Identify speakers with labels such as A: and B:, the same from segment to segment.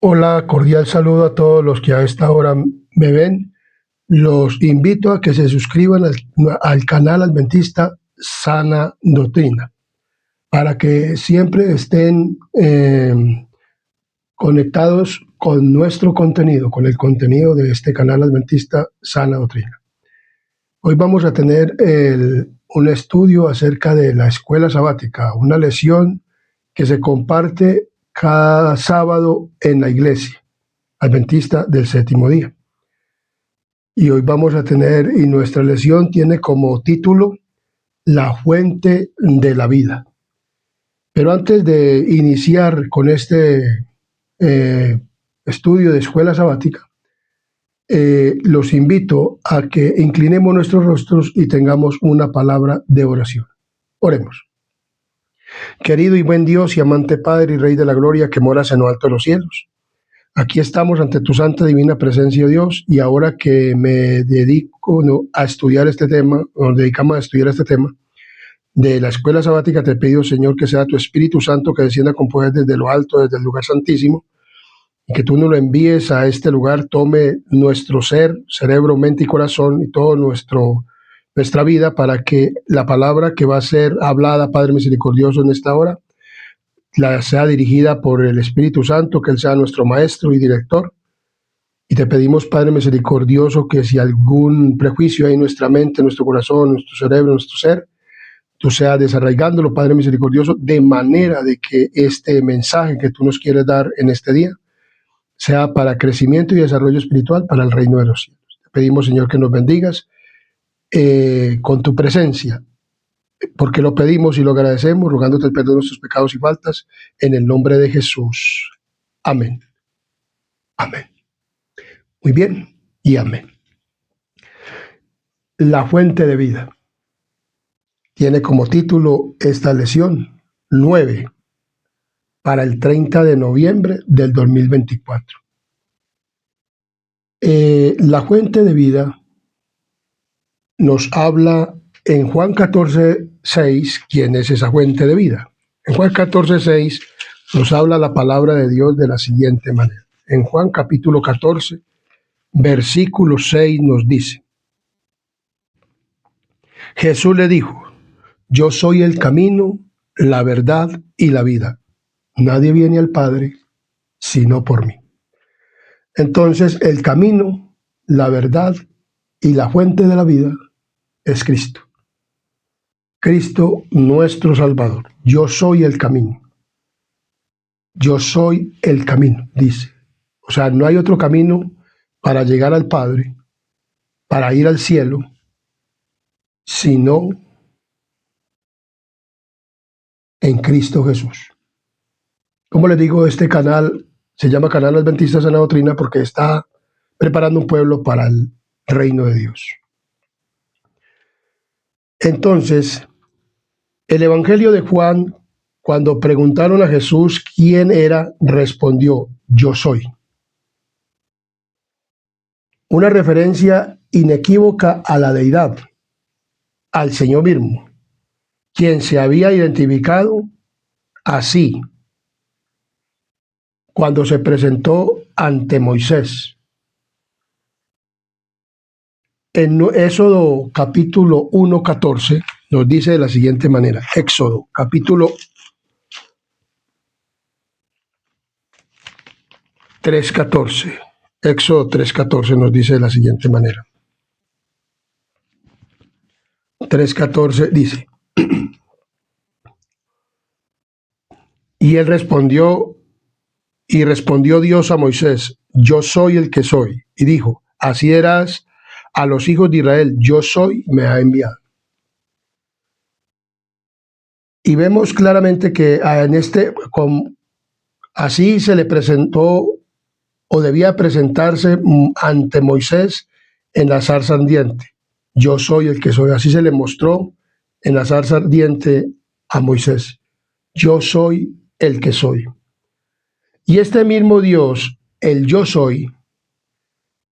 A: Hola, cordial saludo a todos los que a esta hora me ven. Los invito a que se suscriban al canal Adventista Sana Doctrina, para que siempre estén conectados con nuestro contenido, con el contenido de este canal Adventista Sana Doctrina. Hoy vamos a tener un estudio acerca de la escuela sabática, una lección que se comparte cada sábado en la iglesia Adventista del séptimo día. Y hoy vamos a tener, y nuestra lección tiene como título La fuente de la vida. Pero antes de iniciar con este estudio de escuela sabática, los invito a que inclinemos nuestros rostros y tengamos una palabra de oración. Oremos. Querido y buen Dios y amante Padre y Rey de la Gloria que moras en lo alto de los cielos, aquí estamos ante tu santa divina presencia, Dios, y ahora que me dedico a estudiar este tema, nos dedicamos a estudiar este tema de la escuela sabática, te pido, Señor, que sea tu Espíritu Santo que descienda con poder desde lo alto, desde el lugar santísimo, y que tú nos lo envíes a este lugar, tome nuestro ser, cerebro, mente y corazón, y todo nuestra vida, para que la palabra que va a ser hablada, Padre misericordioso, en esta hora, sea dirigida por el Espíritu Santo, que Él sea nuestro maestro y director. Y te pedimos, Padre misericordioso, que si algún prejuicio hay en nuestra mente, nuestro corazón, nuestro cerebro, nuestro ser, tú seas desarraigándolo, Padre misericordioso, de manera de que este mensaje que tú nos quieres dar en este día sea para crecimiento y desarrollo espiritual para el reino de los cielos. Te pedimos, Señor, que nos bendigas con tu presencia, porque lo pedimos y lo agradecemos, rogándote el perdón de nuestros pecados y faltas, en el nombre de Jesús. Amén. Amén. Muy bien, y amén. La fuente de vida. Tiene como título esta lección 9 para el 30 de noviembre del 2024. La fuente de vida nos habla en Juan 14:6, ¿quién es esa fuente de vida? En Juan 14:6 nos habla la palabra de Dios de la siguiente manera. En Juan capítulo 14, versículo 6 nos dice: Jesús le dijo: yo soy el camino, la verdad y la vida. Nadie viene al Padre sino por mí. Entonces, el camino, la verdad y la fuente de la vida es Cristo. Cristo, nuestro Salvador. Yo soy el camino. Yo soy el camino, dice. O sea, no hay otro camino para llegar al Padre, para ir al cielo, sino en Cristo Jesús. Como les digo, este canal se llama Canal Adventista Sana Doctrina porque está preparando un pueblo para el reino de Dios. Entonces, el Evangelio de Juan, cuando preguntaron a Jesús quién era, respondió: yo soy. Una referencia inequívoca a la deidad, al Señor mismo, quien se había identificado así cuando se presentó ante Moisés. En Éxodo capítulo 1:14 nos dice de la siguiente manera. Éxodo capítulo 3:14. Éxodo 3:14 nos dice de la siguiente manera. 3:14 dice: y él respondió Dios a Moisés: yo soy el que soy. Y dijo: así dirás a los hijos de Israel: yo soy, me ha enviado. Y vemos claramente que así se le presentó o debía presentarse ante Moisés en la zarza ardiente. Yo soy el que soy. Así se le mostró en la zarza ardiente a Moisés. Yo soy el que soy. Y este mismo Dios, el yo soy,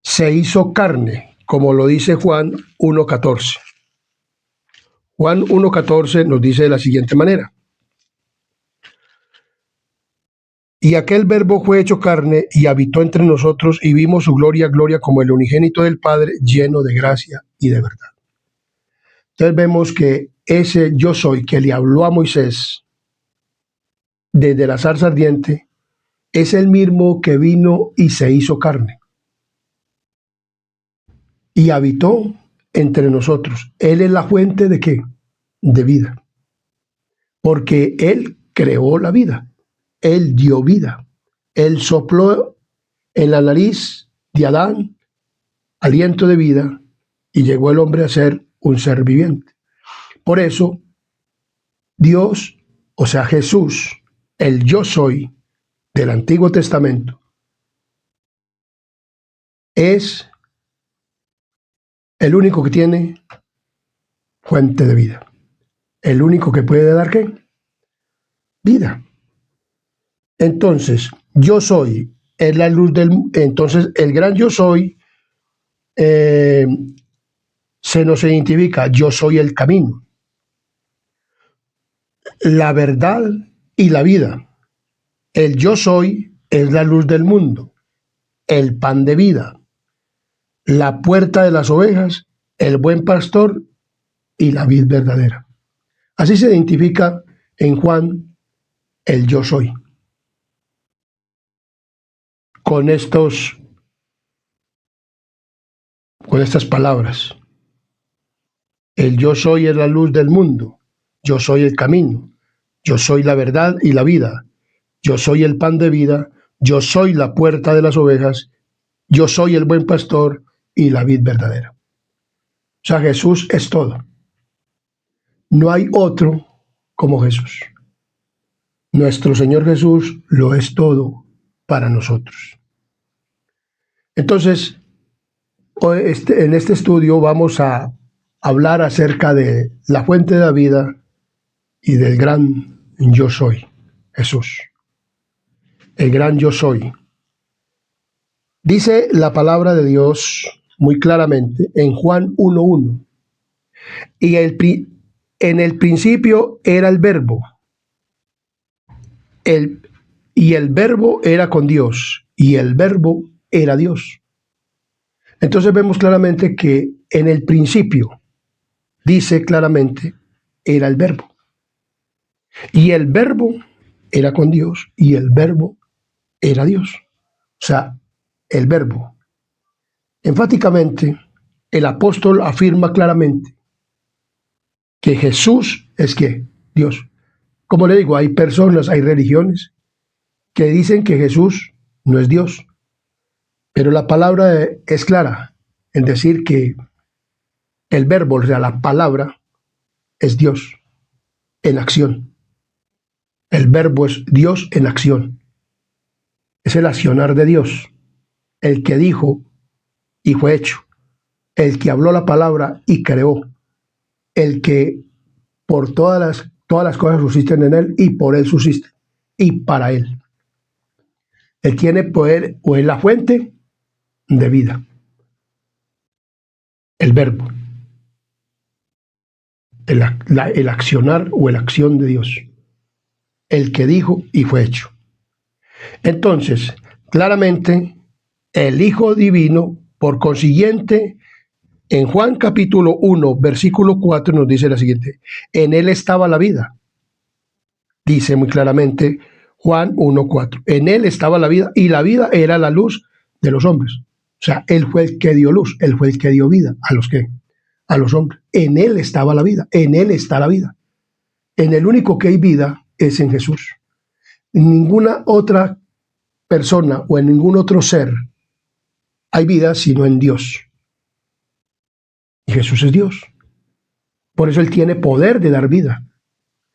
A: se hizo carne, como lo dice Juan 1:14. Juan 1:14 nos dice de la siguiente manera. Y aquel verbo fue hecho carne y habitó entre nosotros y vimos su gloria, gloria como el unigénito del Padre, lleno de gracia y de verdad. Entonces vemos que ese yo soy que le habló a Moisés desde la zarza ardiente es el mismo que vino y se hizo carne y habitó entre nosotros. Él es la fuente ¿de qué? De vida. Porque Él creó la vida. Él dio vida. Él sopló en la nariz de Adán aliento de vida y llegó el hombre a ser un ser viviente. Por eso, Dios, o sea, Jesús, el yo soy del Antiguo Testamento, es el único que tiene fuente de vida. El único que puede dar ¿qué? Vida. Entonces, yo soy es la luz del mundo. Entonces, el gran yo soy se nos identifica, yo soy el camino, la verdad y la vida. El yo soy es la luz del mundo, el pan de vida, la puerta de las ovejas, el buen pastor y la vid verdadera. Así se identifica en Juan el yo soy. Con estas palabras. El yo soy es la luz del mundo, yo soy el camino, yo soy la verdad y la vida, yo soy el pan de vida, yo soy la puerta de las ovejas, yo soy el buen pastor y la vid verdadera. O sea, Jesús es todo. No hay otro como Jesús. Nuestro Señor Jesús lo es todo para nosotros. Entonces, en este estudio vamos a hablar acerca de la fuente de la vida y del gran yo soy, Jesús. El gran yo soy. Dice la palabra de Dios muy claramente en Juan 1:1. Y en el principio era el verbo. Y el verbo era con Dios. Y el verbo era Dios. Entonces vemos claramente que en el principio, dice claramente, era el verbo. Y el verbo era con Dios. Y el verbo era Dios. O sea, el verbo. Enfáticamente, el apóstol afirma claramente que Jesús es ¿qué? Dios. Como le digo, hay personas, hay religiones que dicen que Jesús no es Dios, pero la palabra es clara en decir que el verbo, o sea, la palabra, es Dios en acción. El verbo es Dios en acción. Es el accionar de Dios, el que dijo y fue hecho, el que habló la palabra y creó, el que por todas las cosas subsisten en él y por él subsisten y para él. Él tiene poder o es la fuente de vida. El verbo. El accionar o la acción de Dios. El que dijo y fue hecho. Entonces, claramente, el Hijo Divino, por consiguiente, en Juan capítulo 1, versículo 4 nos dice la siguiente: en él estaba la vida. Dice muy claramente Juan 1:4. En él estaba la vida y la vida era la luz de los hombres. O sea, él fue el que dio luz, él fue el que dio vida a los hombres. En él estaba la vida, en él está la vida. En el único que hay vida es en Jesús. En ninguna otra persona o en ningún otro ser hay vida sino en Dios. Y Jesús es Dios. Por eso él tiene poder de dar vida.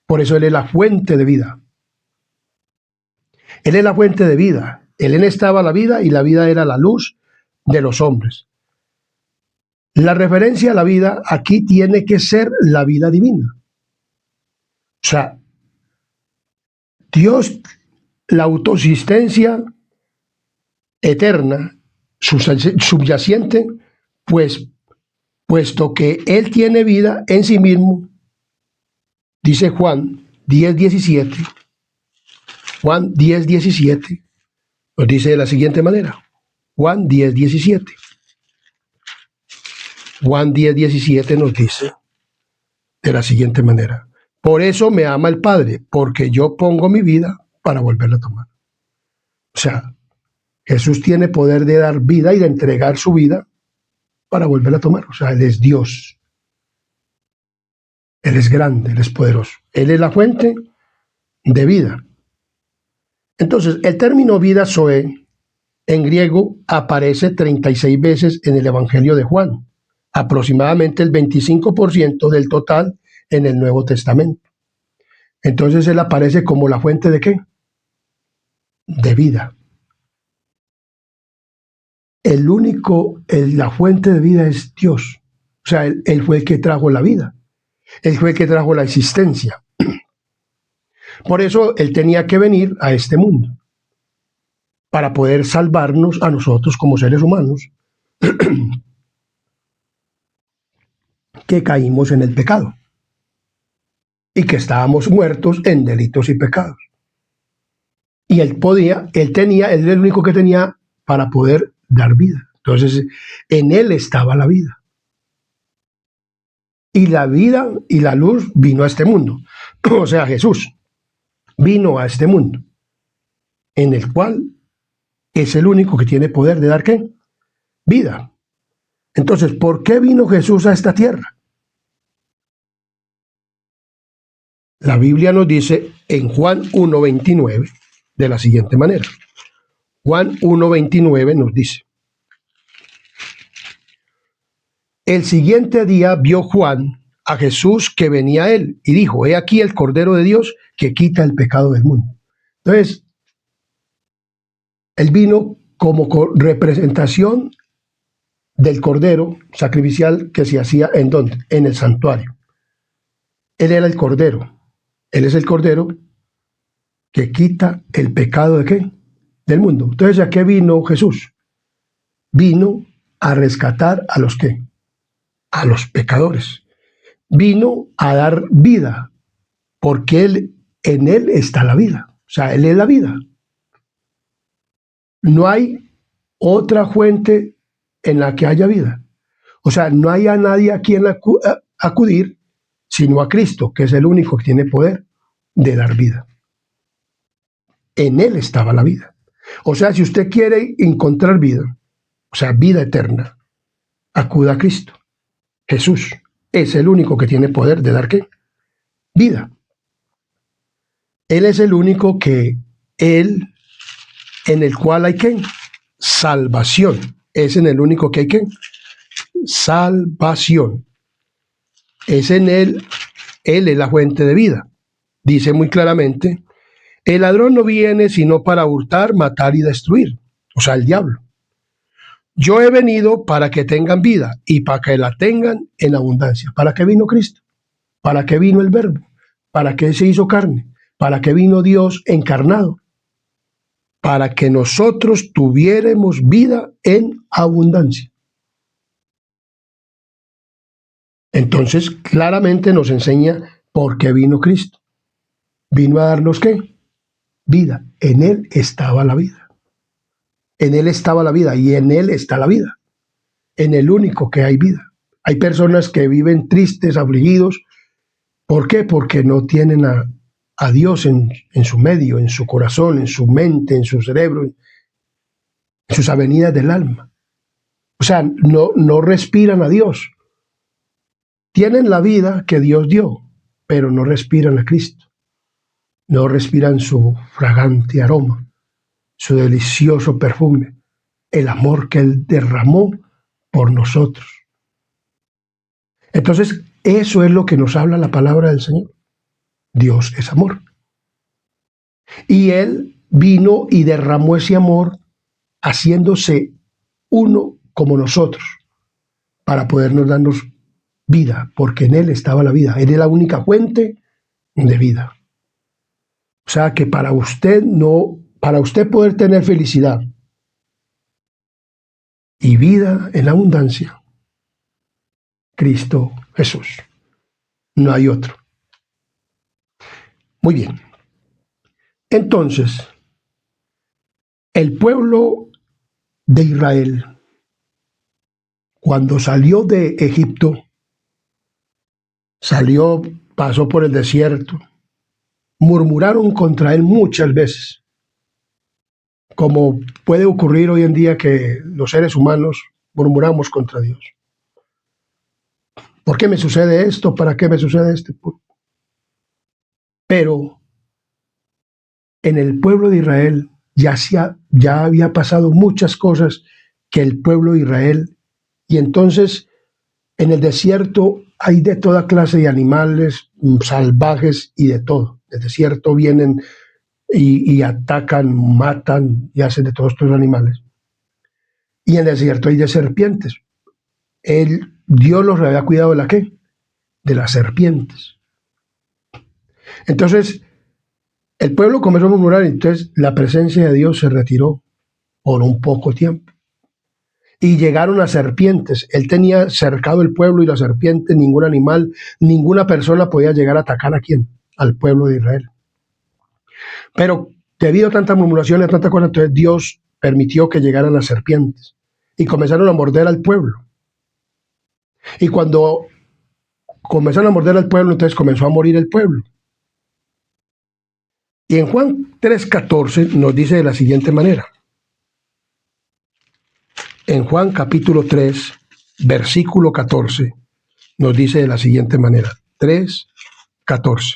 A: Por eso él es la fuente de vida. Él es la fuente de vida. En él estaba la vida y la vida era la luz de los hombres. La referencia a la vida aquí tiene que ser la vida divina. O sea, Dios, la autoexistencia eterna, subyacente, pues, puesto que Él tiene vida en sí mismo, dice Juan 10:17, Juan 10:17 nos dice de la siguiente manera. Juan 10:17. Juan 10:17 nos dice de la siguiente manera. Por eso me ama el Padre, porque yo pongo mi vida para volverla a tomar. O sea, Jesús tiene poder de dar vida y de entregar su vida para volverla a tomar. O sea, Él es Dios. Él es grande, Él es poderoso. Él es la fuente de vida. Entonces, el término vida zoe en griego aparece 36 veces en el Evangelio de Juan, aproximadamente el 25% del total en el Nuevo Testamento. Entonces, Él aparece como la fuente de ¿qué? De vida. La fuente de vida es Dios. O sea, él fue el que trajo la vida. Él fue el que trajo la existencia. Por eso Él tenía que venir a este mundo para poder salvarnos a nosotros como seres humanos que caímos en el pecado y que estábamos muertos en delitos y pecados. Y Él era el único que tenía para poder dar vida. Entonces, en Él estaba la vida. Y la vida y la luz vino a este mundo. O sea, Jesús vino a este mundo, en el cual es el único que tiene poder de dar ¿qué? Vida. Entonces, ¿por qué vino Jesús a esta tierra? La Biblia nos dice en Juan 1:29 de la siguiente manera. Juan 1:29 nos dice: el siguiente día vio Juan a Jesús que venía a él y dijo: he aquí el Cordero de Dios que quita el pecado del mundo. Entonces, él vino como representación del Cordero sacrificial que se hacía ¿en dónde? En el santuario. Él era el Cordero. Él es el Cordero que quita el pecado ¿de qué? Del mundo. Entonces, ¿a qué vino Jesús? Vino a rescatar a los ¿qué? A los pecadores. Vino a dar vida, porque en Él está la vida. O sea, Él es la vida. No hay otra fuente en la que haya vida. O sea, no hay a nadie a quien acudir, sino a Cristo, que es el único que tiene poder de dar vida. En Él estaba la vida. O sea, si usted quiere encontrar vida, o sea, vida eterna, acuda a Cristo. Jesús es el único que tiene poder de dar ¿qué? Vida. Él es el único en el cual hay ¿qué? Salvación. Es en el único que hay ¿qué? Salvación. Es en Él es la fuente de vida. Dice muy claramente: el ladrón no viene sino para hurtar, matar y destruir. O sea, el diablo. Yo he venido para que tengan vida y para que la tengan en abundancia. ¿Para qué vino Cristo? ¿Para qué vino el Verbo? ¿Para qué se hizo carne? ¿Para qué vino Dios encarnado? Para que nosotros tuviéramos vida en abundancia. Entonces, claramente nos enseña por qué vino Cristo. Vino a darnos ¿qué? Vida. En Él estaba la vida. En Él estaba la vida y en Él está la vida. En el único que hay vida. Hay personas que viven tristes, afligidos. ¿Por qué? Porque no tienen a Dios en su medio, en su corazón, en su mente, en su cerebro, en sus avenidas del alma. O sea, no respiran a Dios. Tienen la vida que Dios dio, pero no respiran a Cristo. No respiran su fragante aroma, su delicioso perfume, el amor que Él derramó por nosotros. Entonces, eso es lo que nos habla la palabra del Señor. Dios es amor. Y Él vino y derramó ese amor haciéndose uno como nosotros para podernos darnos vida, porque en Él estaba la vida. Él es la única fuente de vida. O sea que para usted poder tener felicidad y vida en abundancia, Cristo Jesús. No hay otro. Muy bien. Entonces, el pueblo de Israel, cuando salió de Egipto, pasó por el desierto, murmuraron contra él muchas veces, como puede ocurrir hoy en día que los seres humanos murmuramos contra Dios. ¿Por qué me sucede esto? ¿Para qué me sucede esto? Pero en el pueblo de Israel ya había pasado muchas cosas que el pueblo de Israel, y entonces en el desierto hay de toda clase de animales salvajes y de todo. Del desierto vienen y atacan, matan y hacen de todos estos animales. Y en el desierto hay de serpientes. Dios los había cuidado de la qué? De las serpientes. Entonces, el pueblo comenzó a murmurar, entonces la presencia de Dios se retiró por un poco tiempo. Y llegaron las serpientes. Él tenía cercado el pueblo y la serpiente, ningún animal, ninguna persona podía llegar a atacar a quién, al pueblo de Israel. Pero debido a tantas murmuraciones, tantas cosas, entonces Dios permitió que llegaran las serpientes y comenzaron a morder al pueblo. Y cuando comenzaron a morder al pueblo, entonces comenzó a morir el pueblo. Y en Juan 3:14 nos dice de la siguiente manera. En Juan capítulo 3, versículo 14, nos dice de la siguiente manera. 3:14.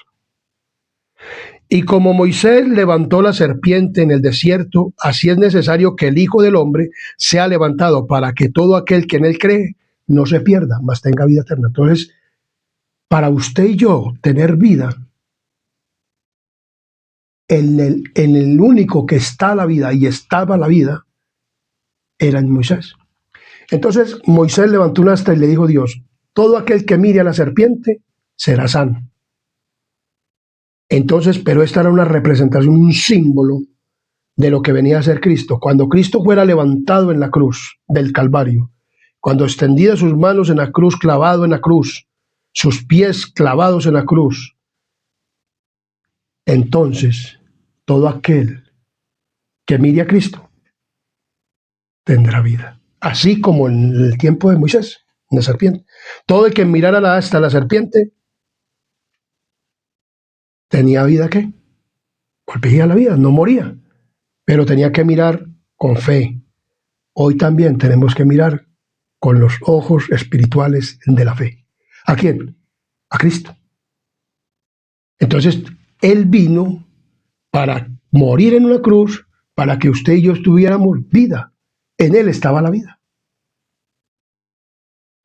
A: Y como Moisés levantó la serpiente en el desierto, así es necesario que el Hijo del Hombre sea levantado para que todo aquel que en él cree no se pierda, mas tenga vida eterna. Entonces, para usted y yo tener vida, en el único que está la vida y estaba la vida, era en Moisés. Entonces Moisés levantó una asta y le dijo a Dios, todo aquel que mire a la serpiente será sano. Entonces, pero esta era una representación, un símbolo de lo que venía a ser Cristo. Cuando Cristo fuera levantado en la cruz del Calvario, cuando extendía sus manos en la cruz, clavado en la cruz, sus pies clavados en la cruz, entonces todo aquel que mire a Cristo tendrá vida. Así como en el tiempo de Moisés, la serpiente. Todo el que mirara hasta la serpiente tenía vida, ¿qué? Volvía a la vida, no moría, pero tenía que mirar con fe. Hoy también tenemos que mirar con los ojos espirituales de la fe. ¿A quién? A Cristo. Entonces, Él vino para morir en una cruz, para que usted y yo tuviéramos vida. En Él estaba la vida.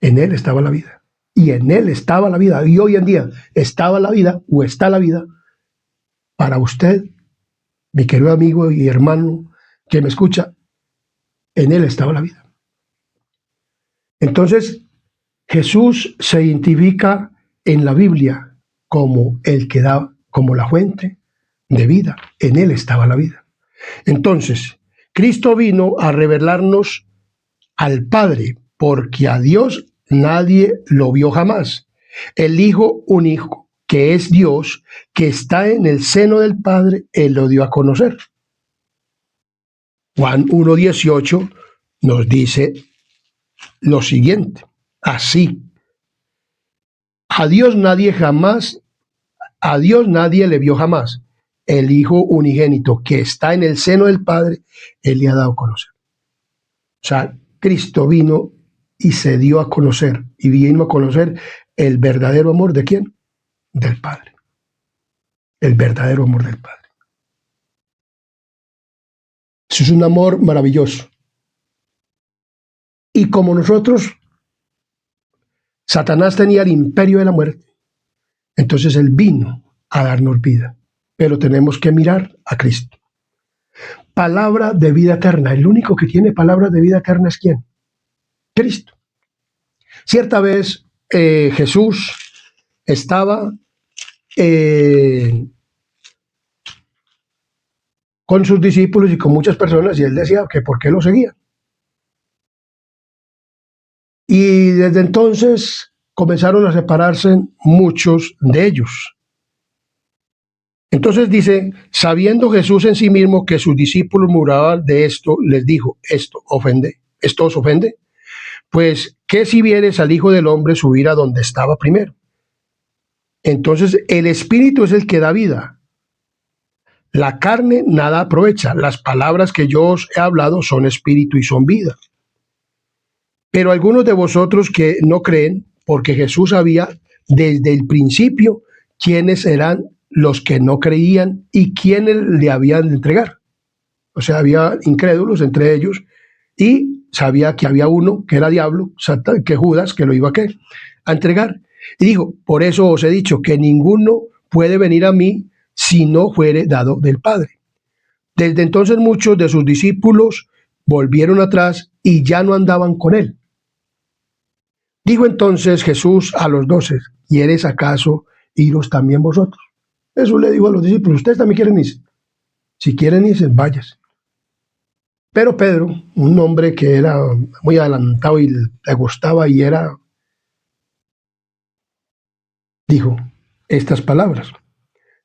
A: En Él estaba la vida. Y en Él estaba la vida. Y hoy en día estaba la vida o está la vida para usted, mi querido amigo y hermano que me escucha. En Él estaba la vida. Entonces, Jesús se identifica en la Biblia como el que da, como la fuente de vida. En Él estaba la vida. Entonces, Cristo vino a revelarnos al Padre, porque a Dios nadie lo vio jamás. El Hijo único, que es Dios, que está en el seno del Padre, Él lo dio a conocer. Juan 1:18 nos dice lo siguiente, así, a Dios nadie le vio jamás. El Hijo unigénito que está en el seno del Padre, Él le ha dado a conocer. O sea, Cristo vino y se dio a conocer, y vino a conocer el verdadero amor ¿de quién? Del Padre. El verdadero amor del Padre. Eso es un amor maravilloso. Y como nosotros, Satanás tenía el imperio de la muerte, entonces Él vino a darnos vida. Pero tenemos que mirar a Cristo. Palabra de vida eterna. El único que tiene palabra de vida eterna es ¿quién? Cristo. Cierta vez Jesús estaba con sus discípulos y con muchas personas, y Él decía que por qué lo seguían. Y desde entonces comenzaron a separarse muchos de ellos. Entonces dice, sabiendo Jesús en sí mismo que sus discípulos murmuraban de esto, les dijo, ¿esto os ofende? Pues, ¿qué si vieres al Hijo del Hombre subir a donde estaba primero? Entonces, el Espíritu es el que da vida. La carne nada aprovecha. Las palabras que yo os he hablado son espíritu y son vida. Pero algunos de vosotros que no creen, porque Jesús sabía desde el principio quiénes eran los que no creían y quiénes le habían de entregar. O sea, había incrédulos entre ellos y sabía que había uno que era diablo, que Judas, que lo iba a entregar. Y dijo, por eso os he dicho que ninguno puede venir a mí si no fuere dado del Padre. Desde entonces muchos de sus discípulos volvieron atrás y ya no andaban con él. Dijo entonces Jesús a los 12, ¿quieres acaso iros también vosotros? Jesús le dijo a los discípulos, ¿ustedes también quieren irse? Si quieren irse, váyanse. Pero Pedro, un hombre que era muy adelantado y le gustaba y dijo estas palabras.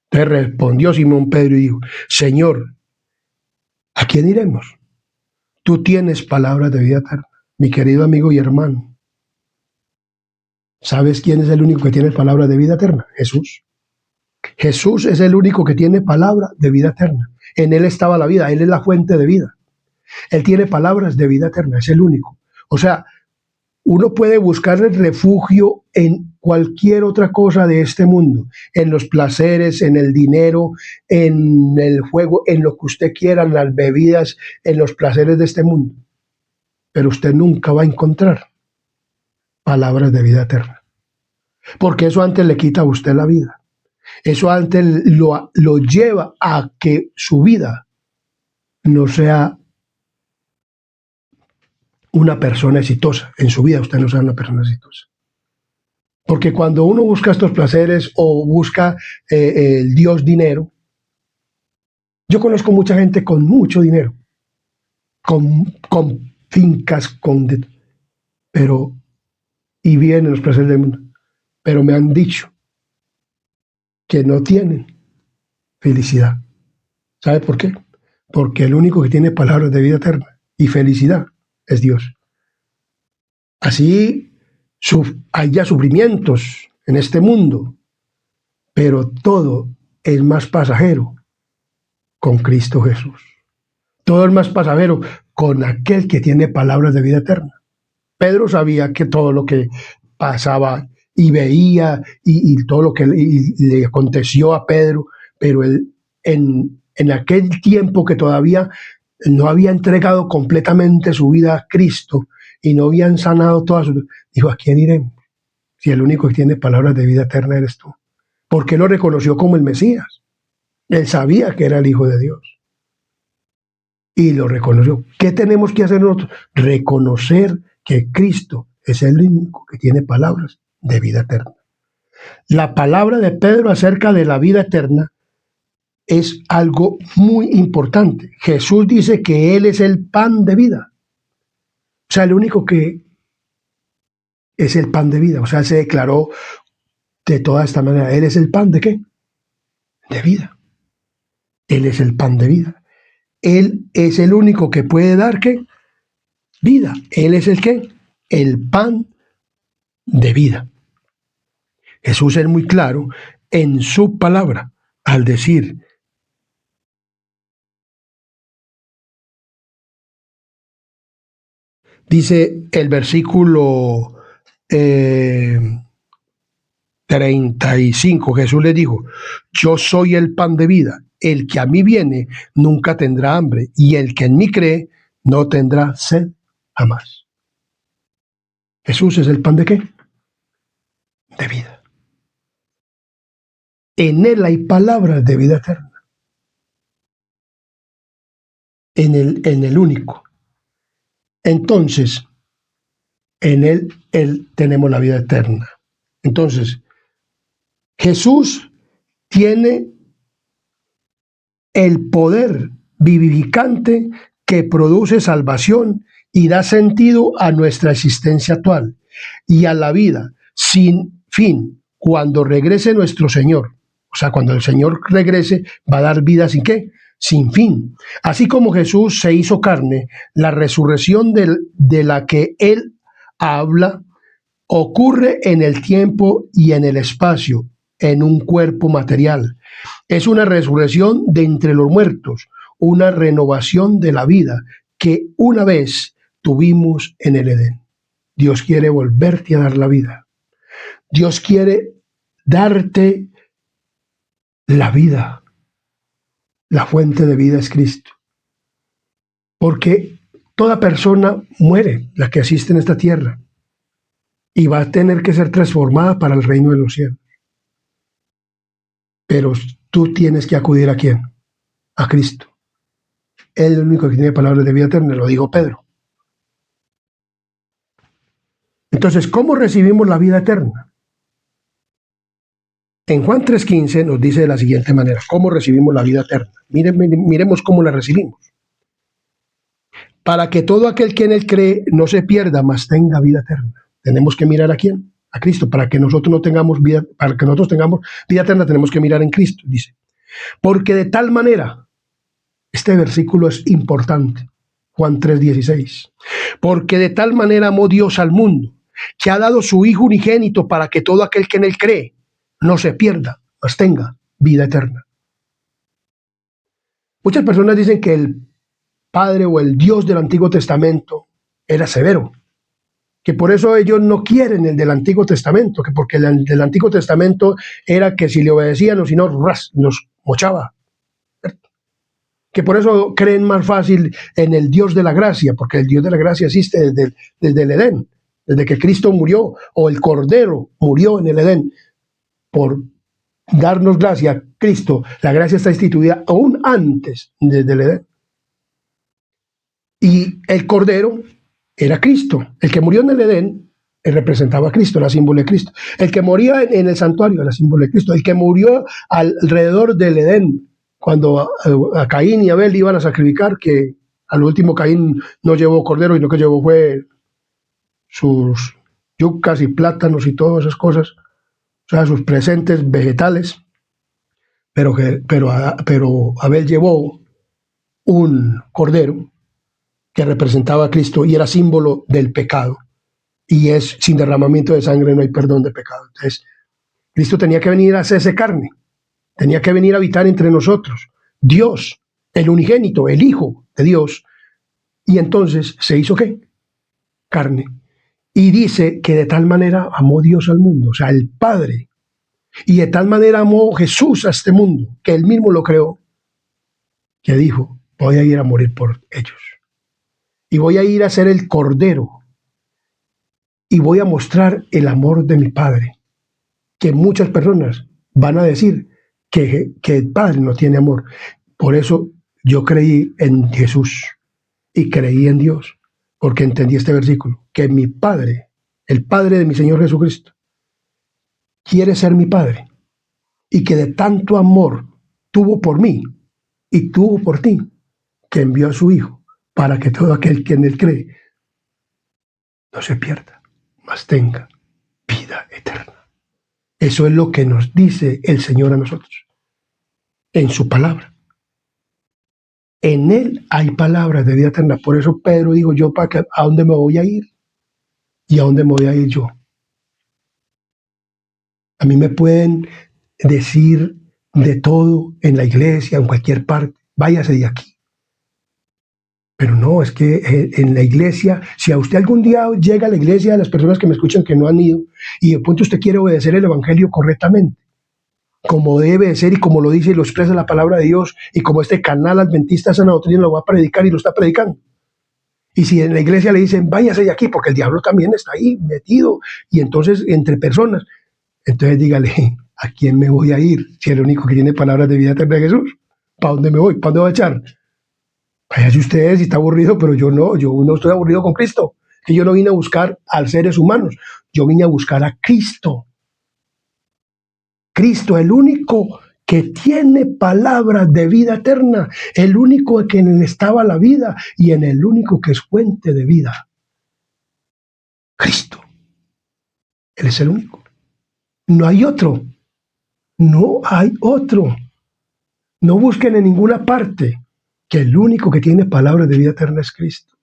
A: Entonces respondió Simón Pedro y dijo, Señor, ¿a quién iremos? Tú tienes palabras de vida eterna. Mi querido amigo y hermano, ¿sabes quién es el único que tiene palabras de vida eterna? Jesús. Jesús es el único que tiene palabra de vida eterna. En él estaba la vida, él es la fuente de vida. Él tiene palabras de vida eterna, es el único. O sea, uno puede buscar el refugio en cualquier otra cosa de este mundo, en los placeres, en el dinero, en el juego, en lo que usted quiera, en las bebidas, en los placeres de este mundo. Pero usted nunca va a encontrar palabras de vida eterna. Porque eso antes le quita a usted la vida. Eso antes lo lleva a que su vida no sea una persona exitosa. En su vida usted no sea una persona exitosa. Porque cuando uno busca estos placeres o busca el Dios dinero, yo conozco mucha gente con mucho dinero, con fincas, pero y vienen los placeres del mundo. Pero me han dicho que no tienen felicidad. ¿Sabe por qué? Porque el único que tiene palabras de vida eterna y felicidad es Dios. Así hay ya sufrimientos en este mundo, pero todo es más pasajero con Cristo Jesús. Todo es más pasajero con aquel que tiene palabras de vida eterna. Pedro sabía que todo lo que pasaba y veía y todo lo que le aconteció a Pedro, pero él en aquel tiempo que todavía no había entregado completamente su vida a Cristo y no habían sanado todas sus... Dijo, ¿a quién iremos? Si el único que tiene palabras de vida eterna eres tú. ¿Por qué lo reconoció como el Mesías? Él sabía que era el Hijo de Dios. Y lo reconoció. ¿Qué tenemos que hacer nosotros? Reconocer que Cristo es el único que tiene palabras de vida eterna. La palabra de Pedro acerca de la vida eterna es algo muy importante. Jesús dice que Él es el pan de vida. O sea, el único que es el pan de vida. O sea, se declaró de toda esta manera. Él es el pan de ¿qué? De vida. Él es el pan de vida. Él es el único que puede dar ¿qué? Vida. Él es el ¿qué? El pan de vida. Jesús es muy claro en su palabra al decir, dice el versículo 35, Jesús le dijo, yo soy el pan de vida, el que a mí viene nunca tendrá hambre, y el que en mí cree no tendrá sed jamás. Jesús es el pan de ¿qué? De vida. En él hay palabras de vida eterna. En el único. Entonces, en él tenemos la vida eterna. Entonces, Jesús tiene el poder vivificante que produce salvación y da sentido a nuestra existencia actual y a la vida sin fin cuando regrese nuestro Señor. O sea, cuando el Señor regrese, va a dar vida sin qué, sin fin. Así como Jesús se hizo carne, la resurrección de la que Él habla ocurre en el tiempo y en el espacio, en un cuerpo material. Es una resurrección de entre los muertos, una renovación de la vida que una vez tuvimos en el Edén. Dios quiere volverte a dar la vida. Dios quiere darte la vida. La fuente de vida es Cristo. Porque toda persona muere, la que asiste en esta tierra, y va a tener que ser transformada para el reino de los cielos. Pero tú tienes que acudir ¿a quién? A Cristo. Él es el único que tiene palabras de vida eterna, lo dijo Pedro. Entonces, ¿cómo recibimos la vida eterna? En Juan 3:15 nos dice de la siguiente manera, ¿cómo recibimos la vida eterna? Miremos cómo la recibimos. Para que todo aquel que en él cree no se pierda, mas tenga vida eterna. Tenemos que mirar ¿a quién? A Cristo. Para que nosotros no tengamos vida, para que nosotros tengamos vida eterna, tenemos que mirar en Cristo, dice. Porque de tal manera, este versículo es importante, Juan 3:16. Porque de tal manera amó Dios al mundo, que ha dado su Hijo unigénito para que todo aquel que en él cree no se pierda, mas tenga vida eterna. Muchas personas dicen que el Padre o el Dios del Antiguo Testamento era severo, que por eso ellos no quieren el del Antiguo Testamento, que porque el del Antiguo Testamento era que si le obedecían o si no, los mochaba. Que por eso creen más fácil en el Dios de la gracia, porque el Dios de la gracia existe desde el Edén, desde que Cristo murió, o el Cordero murió en el Edén, por darnos gracia. Cristo, la gracia está instituida aún antes desde el Edén. Y el Cordero era Cristo. El que murió en el Edén representaba a Cristo, era símbolo de Cristo. El que moría en el santuario era símbolo de Cristo. El que murió alrededor del Edén, cuando a Caín y Abel iban a sacrificar, que al último Caín no llevó cordero, y lo que llevó fue sus yucas y plátanos y todas esas cosas, o sea, sus presentes vegetales, pero Abel llevó un cordero que representaba a Cristo y era símbolo del pecado. Y es sin derramamiento de sangre no hay perdón de pecado. Entonces, Cristo tenía que venir a hacerse carne, tenía que venir a habitar entre nosotros. Dios, el unigénito, el Hijo de Dios. Y entonces se hizo ¿qué? Carne. Y dice que de tal manera amó Dios al mundo, o sea, el Padre. Y de tal manera amó Jesús a este mundo, que él mismo lo creó, que dijo, voy a ir a morir por ellos. Y voy a ir a ser el Cordero. Y voy a mostrar el amor de mi Padre. Que muchas personas van a decir que el Padre no tiene amor. Por eso yo creí en Jesús y creí en Dios, porque entendí este versículo, que mi Padre, el Padre de mi Señor Jesucristo, quiere ser mi Padre, y que de tanto amor tuvo por mí y tuvo por ti, que envió a su Hijo para que todo aquel que en él cree no se pierda, mas tenga vida eterna. Eso es lo que nos dice el Señor a nosotros, en su palabra. En él hay palabras de vida eterna. Por eso Pedro dijo, yo ¿a dónde me voy a ir? ¿Y a dónde me voy a ir yo? A mí me pueden decir de todo en la iglesia, en cualquier parte, váyase de aquí. Pero no, es que en la iglesia, si a usted algún día llega a la iglesia, a las personas que me escuchan que no han ido, y de pronto usted quiere obedecer el evangelio correctamente, como debe de ser y como lo dice y lo expresa la palabra de Dios, y como este canal adventista Sana Doctrina lo va a predicar y lo está predicando. Y si en la iglesia le dicen, váyase de aquí, porque el diablo también está ahí metido, y entonces entre personas, entonces dígale, ¿a quién me voy a ir? Si el único que tiene palabras de vida eterna es Jesús. ¿Para dónde me voy? ¿Para dónde voy a echar? Váyase usted si está aburrido, pero yo no estoy aburrido con Cristo. Que yo no vine a buscar a seres humanos, yo vine a buscar a Cristo. Cristo, el único que tiene palabras de vida eterna, el único en quien estaba la vida y en el único que es fuente de vida. Cristo. Él es el único. No hay otro. No hay otro. No busquen en ninguna parte, que el único que tiene palabras de vida eterna es Cristo.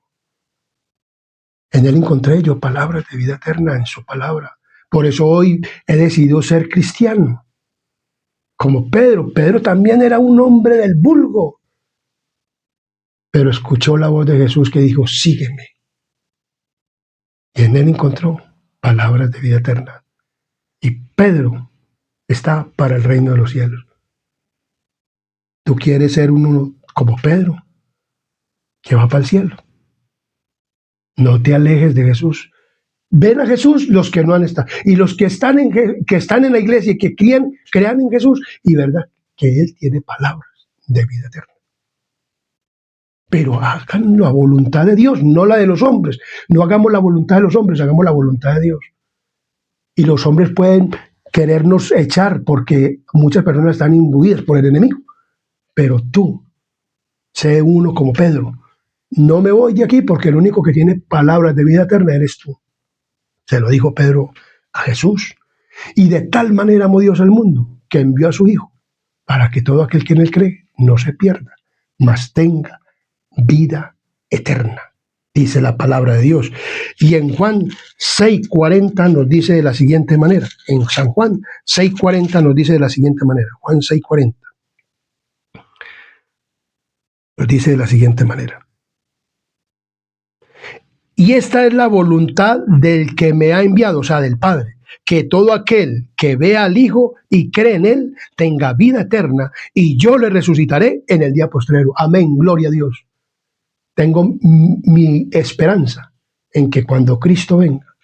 A: En Él encontré yo palabras de vida eterna, en su palabra. Por eso hoy he decidido ser cristiano. Como Pedro. Pedro también era un hombre del vulgo, pero escuchó la voz de Jesús que dijo, sígueme. Y en Él encontró palabras de vida eterna. Y Pedro está para el reino de los cielos. ¿Tú quieres ser uno como Pedro, que va para el cielo? No te alejes de Jesús. Ven a Jesús los que no han estado. Y los que están en la iglesia y que crean en Jesús, y verdad, que Él tiene palabras de vida eterna. Pero hagan la voluntad de Dios, no la de los hombres. No hagamos la voluntad de los hombres, hagamos la voluntad de Dios. Y los hombres pueden querernos echar porque muchas personas están imbuidas por el enemigo. Pero tú, sé uno como Pedro. No me voy de aquí porque el único que tiene palabras de vida eterna eres tú. Se lo dijo Pedro a Jesús. Y de tal manera amó Dios al mundo que envió a su Hijo para que todo aquel que en Él cree no se pierda, mas tenga vida eterna, dice la palabra de Dios. Y en Juan 6:40 nos dice de la siguiente manera. En San Juan 6:40 nos dice de la siguiente manera. Juan 6:40 nos dice de la siguiente manera. Y esta es la voluntad del que me ha enviado, o sea, del Padre, que todo aquel que vea al Hijo y cree en Él tenga vida eterna, y yo le resucitaré en el día postrero. Amén, gloria a Dios. Tengo mi esperanza en que cuando Cristo venga,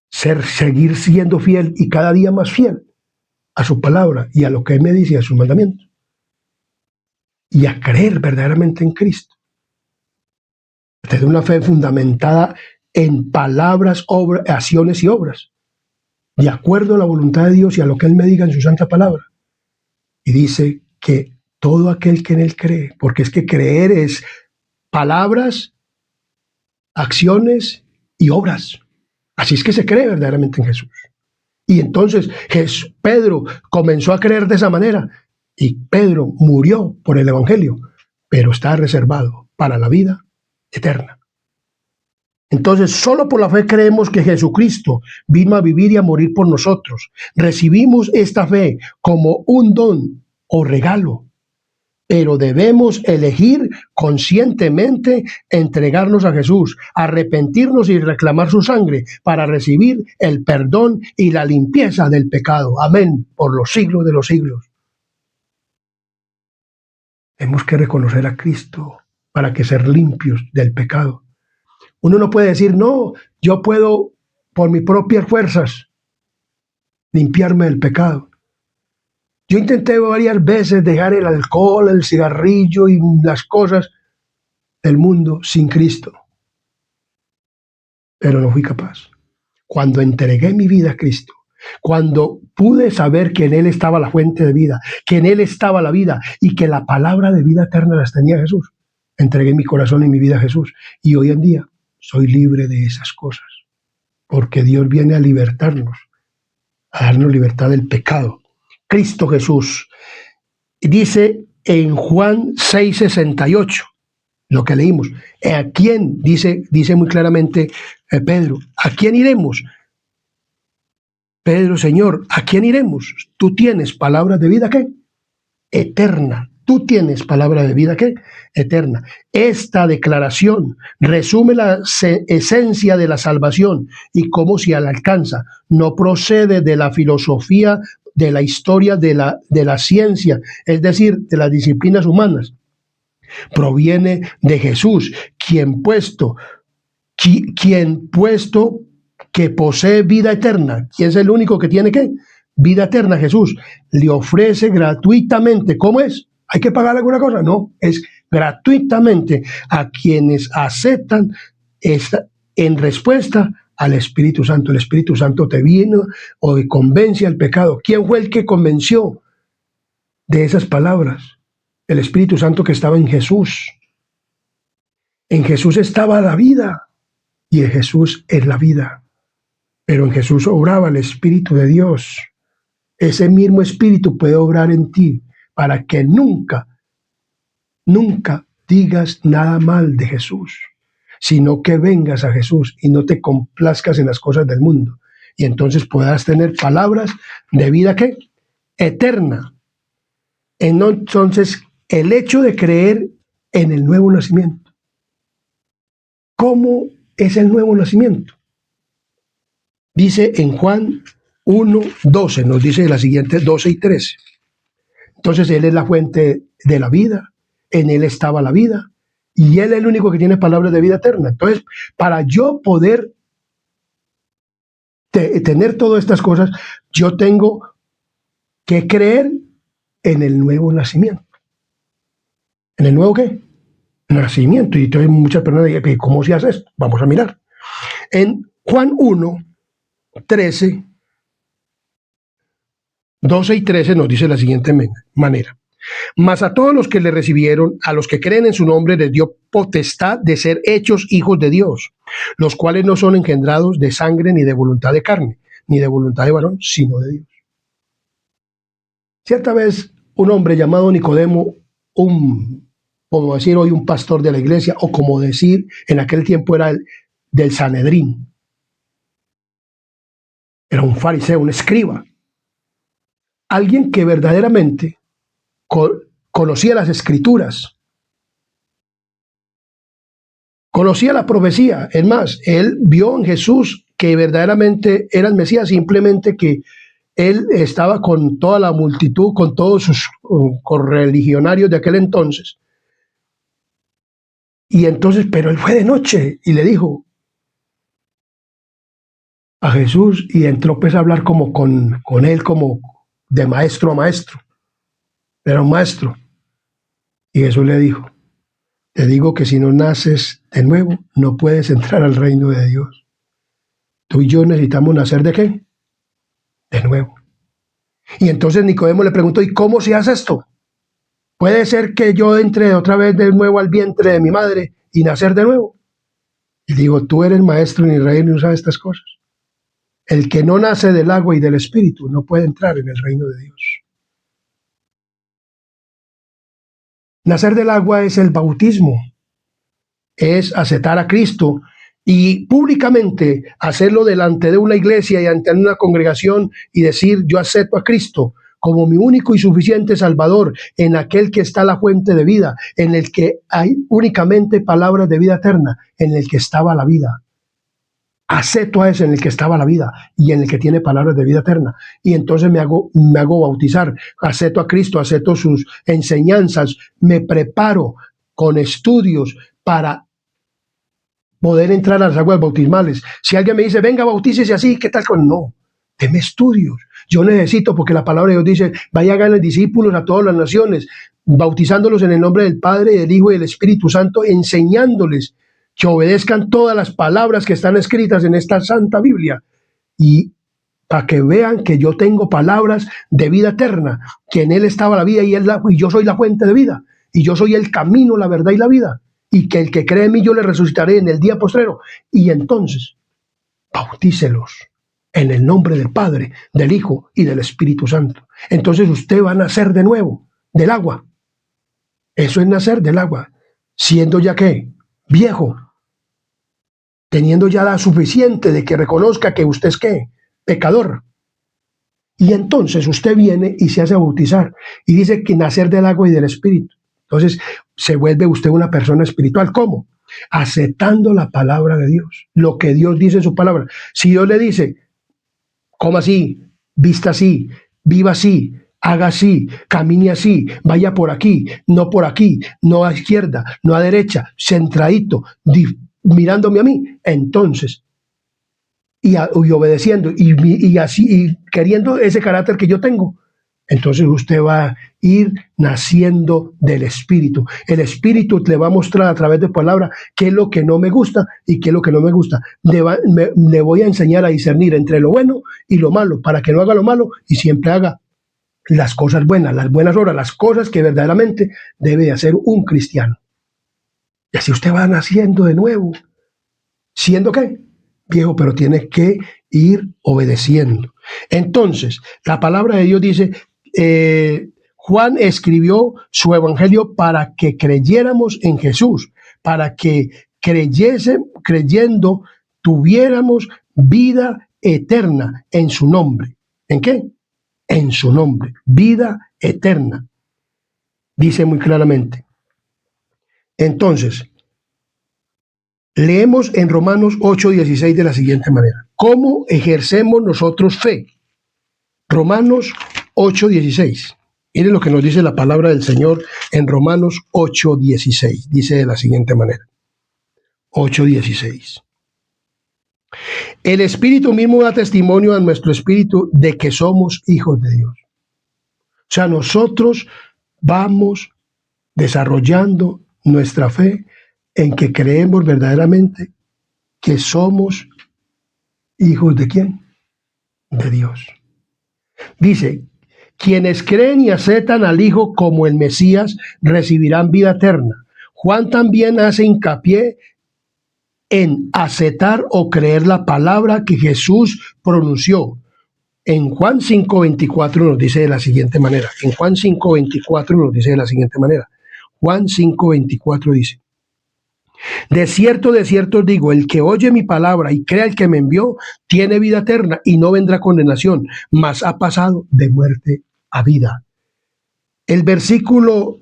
A: seguir siendo fiel y cada día más fiel a su palabra y a lo que Él me dice y a sus mandamientos, y a creer verdaderamente en Cristo. Tener una fe fundamentada en palabras, acciones y obras, de acuerdo a la voluntad de Dios y a lo que Él me diga en su santa palabra. Y dice que todo aquel que en Él cree, porque es que creer es palabras, acciones y obras. Así es que se cree verdaderamente en Jesús. Y entonces Pedro comenzó a creer de esa manera, y Pedro murió por el Evangelio, pero está reservado para la vida eterna. Entonces, solo por la fe creemos que Jesucristo vino a vivir y a morir por nosotros. Recibimos esta fe como un don o regalo, pero debemos elegir conscientemente entregarnos a Jesús, arrepentirnos y reclamar su sangre para recibir el perdón y la limpieza del pecado. Amén, por los siglos de los siglos. Tenemos que reconocer a Cristo para que ser limpios del pecado. Uno no puede decir, no, yo puedo por mis propias fuerzas limpiarme del pecado. Yo intenté varias veces dejar el alcohol, el cigarrillo y las cosas del mundo sin Cristo, pero no fui capaz. Cuando entregué mi vida a Cristo, cuando pude saber que en Él estaba la fuente de vida, que en Él estaba la vida y que la palabra de vida eterna las tenía Jesús, entregué mi corazón y mi vida a Jesús. Y hoy en día soy libre de esas cosas, porque Dios viene a libertarnos, a darnos libertad del pecado. Cristo Jesús. Dice en Juan 6:68, lo que leímos, ¿a quién? Dice muy claramente Pedro, ¿a quién iremos? Pedro, Señor, ¿a quién iremos? Tú tienes palabras de vida, ¿qué? Eterna. Tú tienes palabra de vida, ¿qué? Eterna. Esta declaración resume la esencia de la salvación y cómo se alcanza. No procede de la filosofía, de la historia, de la ciencia, es decir, de las disciplinas humanas. Proviene de Jesús, quien puesto que posee vida eterna. ¿Quién es el único que tiene qué? Vida eterna, Jesús. Le ofrece gratuitamente. ¿Cómo es? ¿Hay que pagar alguna cosa? No, es gratuitamente a quienes aceptan en respuesta al Espíritu Santo. El Espíritu Santo te vino o te convence al pecado. ¿Quién fue el que convenció de esas palabras? El Espíritu Santo que estaba en Jesús. En Jesús estaba la vida y en Jesús es la vida. Pero en Jesús obraba el Espíritu de Dios. ese mismo Espíritu puede obrar en ti para que nunca, nunca digas nada mal de Jesús, sino que vengas a Jesús y no te complazcas en las cosas del mundo. Y entonces puedas tener palabras de vida ¿qué? Eterna. Entonces, el hecho de creer en el nuevo nacimiento. ¿Cómo es el nuevo nacimiento? Dice en Juan 1:12, nos dice las siguientes 12 y 13. Entonces Él es la fuente de la vida, en Él estaba la vida, y Él es el único que tiene palabras de vida eterna. Entonces, para yo poder tener todas estas cosas, yo tengo que creer en el nuevo nacimiento. ¿En el nuevo qué? Nacimiento. Y entonces muchas personas dicen, ¿cómo se hace esto? Vamos a mirar. En Juan 1:13, 12 y 13 nos dice de la siguiente manera. Mas a todos los que le recibieron, a los que creen en su nombre, les dio potestad de ser hechos hijos de Dios, los cuales no son engendrados de sangre, ni de voluntad de carne, ni de voluntad de varón, sino de Dios. Cierta vez, un hombre llamado Nicodemo, como decir hoy un pastor de la iglesia, o como decir en aquel tiempo era del Sanedrín, era un fariseo, un escriba, alguien que verdaderamente conocía las escrituras, conocía la profecía. Es más, él vio en Jesús que verdaderamente era el Mesías, simplemente que él estaba con toda la multitud, con todos sus correligionarios de aquel entonces. Y entonces, pero él fue de noche y le dijo a Jesús, y entró pues a hablar como con él, como de maestro a maestro. Era un maestro. Y Jesús le dijo, te digo que si no naces de nuevo, no puedes entrar al reino de Dios. Tú y yo necesitamos nacer ¿de qué? De nuevo. Y entonces Nicodemo le preguntó, ¿y cómo se hace esto? ¿Puede ser que yo entre otra vez de nuevo al vientre de mi madre y nacer de nuevo? Y digo, tú eres maestro en Israel y no sabes estas cosas. El que no nace del agua y del espíritu no puede entrar en el reino de Dios. Nacer del agua es el bautismo, es aceptar a Cristo y públicamente hacerlo delante de una iglesia y ante una congregación y decir, yo acepto a Cristo como mi único y suficiente Salvador, en aquel que está la fuente de vida, en el que hay únicamente palabras de vida eterna, en el que estaba la vida. Acepto a ese en el que estaba la vida y en el que tiene palabras de vida eterna. Y entonces me hago bautizar, acepto a Cristo, acepto sus enseñanzas, me preparo con estudios para poder entrar a las aguas bautismales. Si alguien me dice, venga, bautícese así, ¿qué tal? No, deme estudios. Yo necesito, porque la palabra de Dios dice, vaya, hagan discípulos a todas las naciones, bautizándolos en el nombre del Padre, del Hijo y del Espíritu Santo, enseñándoles que obedezcan todas las palabras que están escritas en esta Santa Biblia. Y para que vean que yo tengo palabras de vida eterna, que en Él estaba la vida y yo soy la fuente de vida. Y yo soy el camino, la verdad y la vida. Y que el que cree en mí yo le resucitaré en el día postrero. Y entonces, bautícelos en el nombre del Padre, del Hijo y del Espíritu Santo. Entonces usted va a nacer de nuevo, del agua. Eso es nacer del agua. Siendo ya ¿qué? Viejo. Teniendo ya la suficiente de que reconozca que usted es ¿qué? Pecador. Y entonces usted viene y se hace bautizar. Y dice que nacer del agua y del Espíritu. Entonces se vuelve usted una persona espiritual. ¿Cómo? Aceptando la palabra de Dios, lo que Dios dice en su palabra. Si Dios le dice, coma así, vista así, viva así, haga así, camine así, vaya por aquí, no a izquierda, no a derecha, centradito, mirándome a mí, entonces, y obedeciendo, y así, y queriendo ese carácter que yo tengo, entonces usted va a ir naciendo del Espíritu. El Espíritu le va a mostrar a través de palabra qué es lo que no me gusta y qué es lo que no me gusta. Le voy a enseñar a discernir entre lo bueno y lo malo, para que no haga lo malo y siempre haga las cosas buenas, las buenas obras, las cosas que verdaderamente debe de hacer un cristiano. Y así usted va naciendo de nuevo. ¿Siendo qué? Viejo, pero tiene que ir obedeciendo. Entonces, la palabra de Dios dice, Juan escribió su evangelio para que creyéramos en Jesús, para que creyendo, tuviéramos vida eterna en su nombre. ¿En qué? En su nombre, vida eterna. Dice muy claramente. Entonces, leemos en Romanos 8:16 de la siguiente manera. ¿Cómo ejercemos nosotros fe? Romanos 8:16. Miren lo que nos dice la palabra del Señor en Romanos 8:16. Dice de la siguiente manera. 8:16. El Espíritu mismo da testimonio a nuestro espíritu de que somos hijos de Dios. O sea, nosotros vamos desarrollando nuestra fe en que creemos verdaderamente que somos hijos de ¿quién? De Dios. Dice, quienes creen y aceptan al Hijo como el Mesías recibirán vida eterna. Juan también hace hincapié en aceptar o creer la palabra que Jesús pronunció. En Juan 5:24 nos dice de la siguiente manera. En Juan 5:24 nos dice de la siguiente manera. Juan 5:24 dice, de cierto os digo, el que oye mi palabra y crea el que me envió, tiene vida eterna y no vendrá condenación, mas ha pasado de muerte a vida. El versículo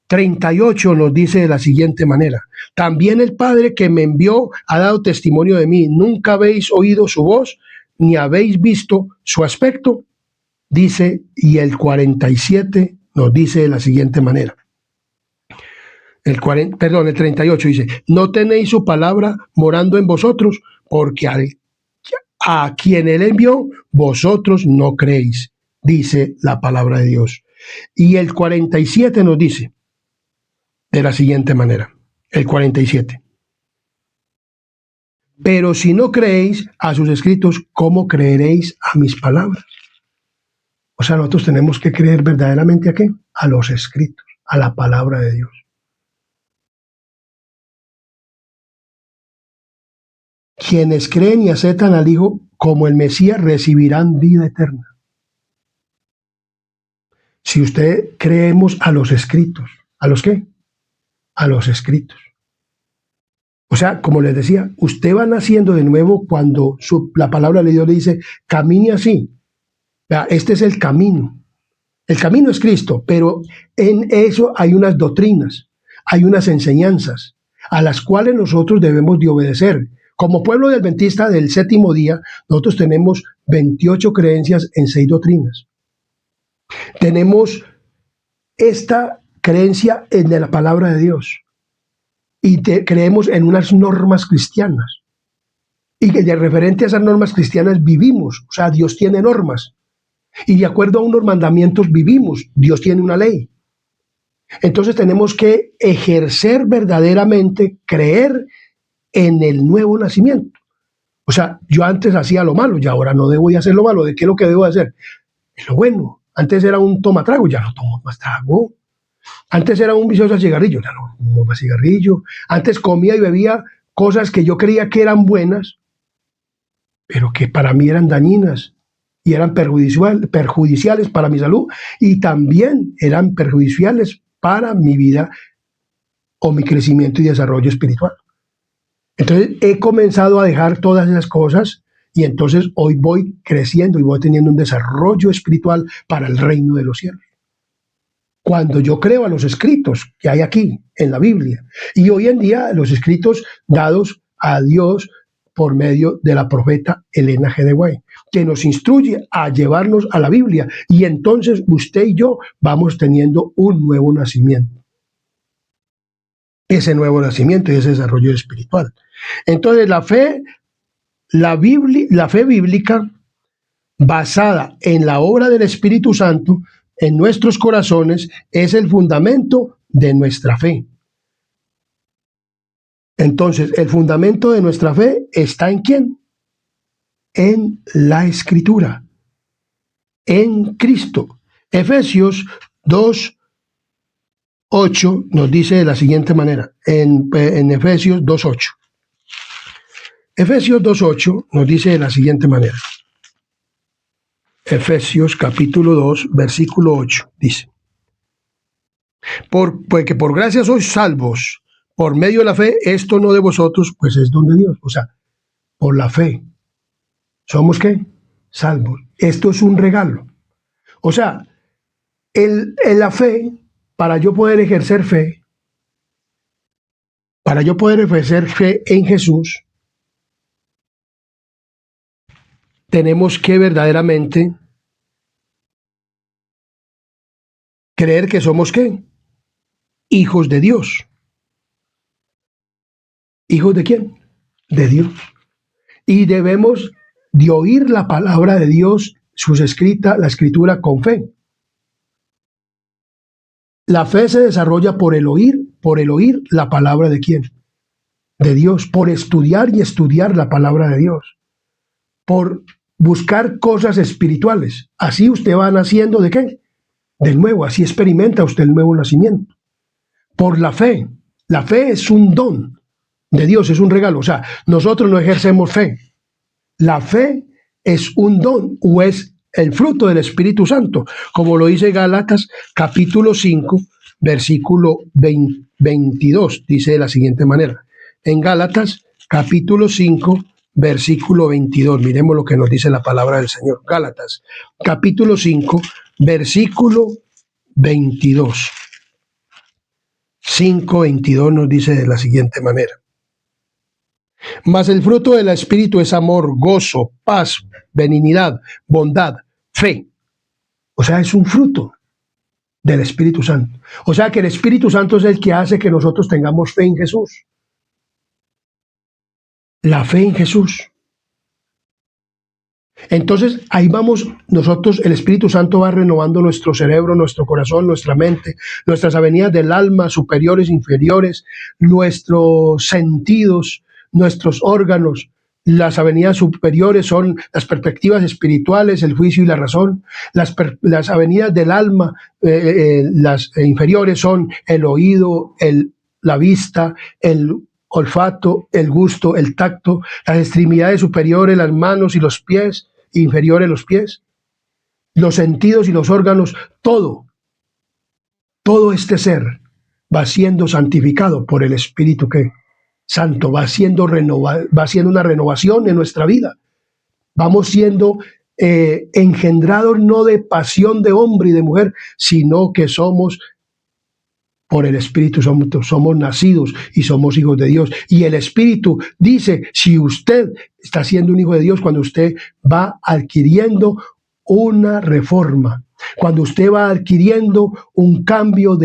A: 38 nos dice de la siguiente manera, también el Padre que me envió ha dado testimonio de mí, nunca habéis oído su voz, ni habéis visto su aspecto, dice, y el 47 nos dice de la siguiente manera. El 38 dice, no tenéis su palabra morando en vosotros, porque a quien él envió, vosotros no creéis, dice la palabra de Dios. Y el 47 nos dice de la siguiente manera, el 47. Pero si no creéis a sus escritos, ¿cómo creeréis a mis palabras? O sea, nosotros tenemos que creer verdaderamente ¿a qué? A los escritos, a la palabra de Dios. Quienes creen y aceptan al Hijo como el Mesías recibirán vida eterna. Si usted creemos a los escritos, ¿a los qué? A los escritos. O sea, como les decía, usted va naciendo de nuevo cuando la palabra de Dios le dice, camine así. Este es el camino. El camino es Cristo, pero en eso hay unas doctrinas, hay unas enseñanzas a las cuales nosotros debemos de obedecer. Como pueblo adventista del séptimo día, nosotros tenemos 28 creencias en 6 doctrinas. Tenemos esta creencia en la palabra de Dios y creemos en unas normas cristianas. Y que de referente a esas normas cristianas vivimos, o sea, Dios tiene normas. Y de acuerdo a unos mandamientos vivimos, Dios tiene una ley. Entonces tenemos que ejercer verdaderamente, creer en el nuevo nacimiento. O sea, yo antes hacía lo malo y ahora no debo hacer lo malo. ¿De qué es lo que debo hacer? Es lo bueno. Antes era un tomatrago, ya no tomo más trago. Antes era un vicioso al cigarrillo, ya no tomo más cigarrillo. Antes comía y bebía cosas que yo creía que eran buenas, pero que para mí eran dañinas y eran perjudiciales para mi salud y también eran perjudiciales para mi vida o mi crecimiento y desarrollo espiritual. Entonces he comenzado a dejar todas esas cosas y entonces hoy voy creciendo y voy teniendo un desarrollo espiritual para el reino de los cielos. Cuando yo creo a los escritos que hay aquí en la Biblia y hoy en día los escritos dados a Dios por medio de la profeta Elena G. de White, que nos instruye a llevarnos a la Biblia y entonces usted y yo vamos teniendo un nuevo nacimiento. Ese nuevo nacimiento y ese desarrollo espiritual. Entonces la fe bíblica basada en la obra del Espíritu Santo en nuestros corazones es el fundamento de nuestra fe. Entonces, el fundamento de nuestra fe está ¿en quién? En la Escritura, en Cristo. Efesios 2:8 nos dice de la siguiente manera, en Efesios 2:8. Efesios 2:8 nos dice de la siguiente manera. Efesios capítulo 2, versículo 8, dice, porque por gracia sois salvos, por medio de la fe, esto no de vosotros, pues es don de Dios. O sea, por la fe. ¿Somos qué? Salvos. Esto es un regalo. O sea, la fe, para yo poder ejercer fe, en Jesús, tenemos que verdaderamente creer que somos ¿qué? Hijos de Dios. ¿Hijos de quién? De Dios. Y debemos de oír la palabra de Dios, la escritura con fe. La fe se desarrolla por el oír la palabra de quién? De Dios, por estudiar y estudiar la palabra de Dios, por buscar cosas espirituales. Así usted va naciendo ¿de qué? De nuevo, así experimenta usted el nuevo nacimiento. Por la fe. La fe es un don de Dios, es un regalo. O sea, nosotros no ejercemos fe. La fe es un don o es el fruto del Espíritu Santo, como lo dice Gálatas capítulo 5, versículo 22, dice de la siguiente manera. En Gálatas capítulo 5, versículo 22, miremos lo que nos dice la palabra del Señor. Gálatas capítulo 5, versículo 22. 5:22 nos dice de la siguiente manera. Mas el fruto del Espíritu es amor, gozo, paz, benignidad, bondad, fe. O sea, es un fruto del Espíritu Santo. O sea, que el Espíritu Santo es el que hace que nosotros tengamos fe en Jesús. La fe en Jesús. Entonces, ahí vamos nosotros, el Espíritu Santo va renovando nuestro cerebro, nuestro corazón, nuestra mente, nuestras avenidas del alma, superiores, inferiores, nuestros sentidos, nuestros órganos. Las avenidas superiores son las perspectivas espirituales, el juicio y la razón. Las avenidas del alma, las inferiores son el oído, la vista, el olfato, el gusto, el tacto, las extremidades superiores, las manos y los pies, inferiores los pies, los sentidos y los órganos, todo este ser va siendo santificado por el Espíritu que Santo, va siendo una renovación en nuestra vida. Vamos siendo engendrados no de pasión de hombre y de mujer, sino que somos por el Espíritu, somos nacidos y somos hijos de Dios. Y el Espíritu dice, si usted está siendo un hijo de Dios, cuando usted va adquiriendo una reforma, cuando usted va adquiriendo un cambio,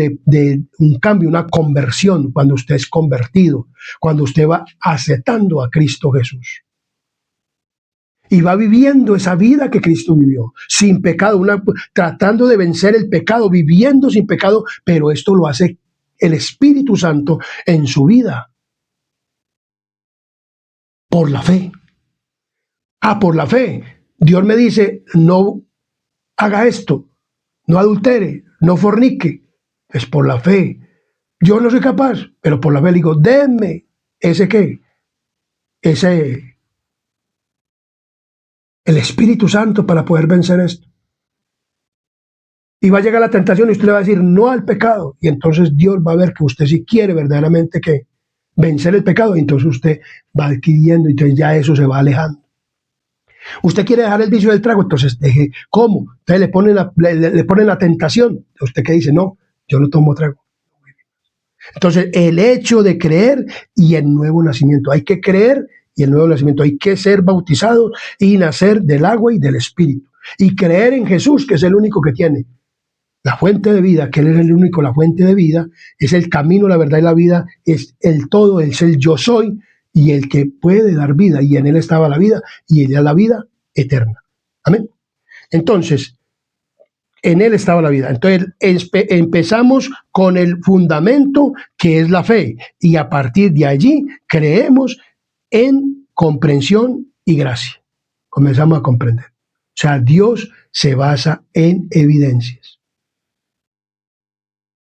A: una conversión, cuando usted es convertido, cuando usted va aceptando a Cristo Jesús. Y va viviendo esa vida que Cristo vivió, sin pecado, tratando de vencer el pecado, viviendo sin pecado, pero esto lo hace el Espíritu Santo en su vida. Por la fe. Por la fe. Dios me dice, no haga esto, no adultere, no fornique. Es por la fe. Yo no soy capaz, pero por la fe le digo, denme el Espíritu Santo para poder vencer esto. Y va a llegar la tentación y usted le va a decir no al pecado. Y entonces Dios va a ver que usted sí quiere verdaderamente que vencer el pecado. Y entonces usted va adquiriendo y entonces ya eso se va alejando. Usted quiere dejar el vicio del trago, entonces deje. ¿Cómo? Entonces le ponen la tentación. ¿Usted qué dice? No, yo no tomo trago. Entonces el hecho de creer y el nuevo nacimiento. Hay que creer y el nuevo nacimiento. Hay que ser bautizado y nacer del agua y del Espíritu. Y creer en Jesús, que es el único que tiene la fuente de vida, que Él es el único, la fuente de vida, es el camino, la verdad y la vida, es el todo, es el yo soy y el que puede dar vida, y en Él estaba la vida y ella la vida eterna. Amén. Entonces, en Él estaba la vida. Entonces, empezamos con el fundamento que es la fe, y a partir de allí creemos en comprensión y gracia. Comenzamos a comprender. O sea, Dios se basa en evidencias,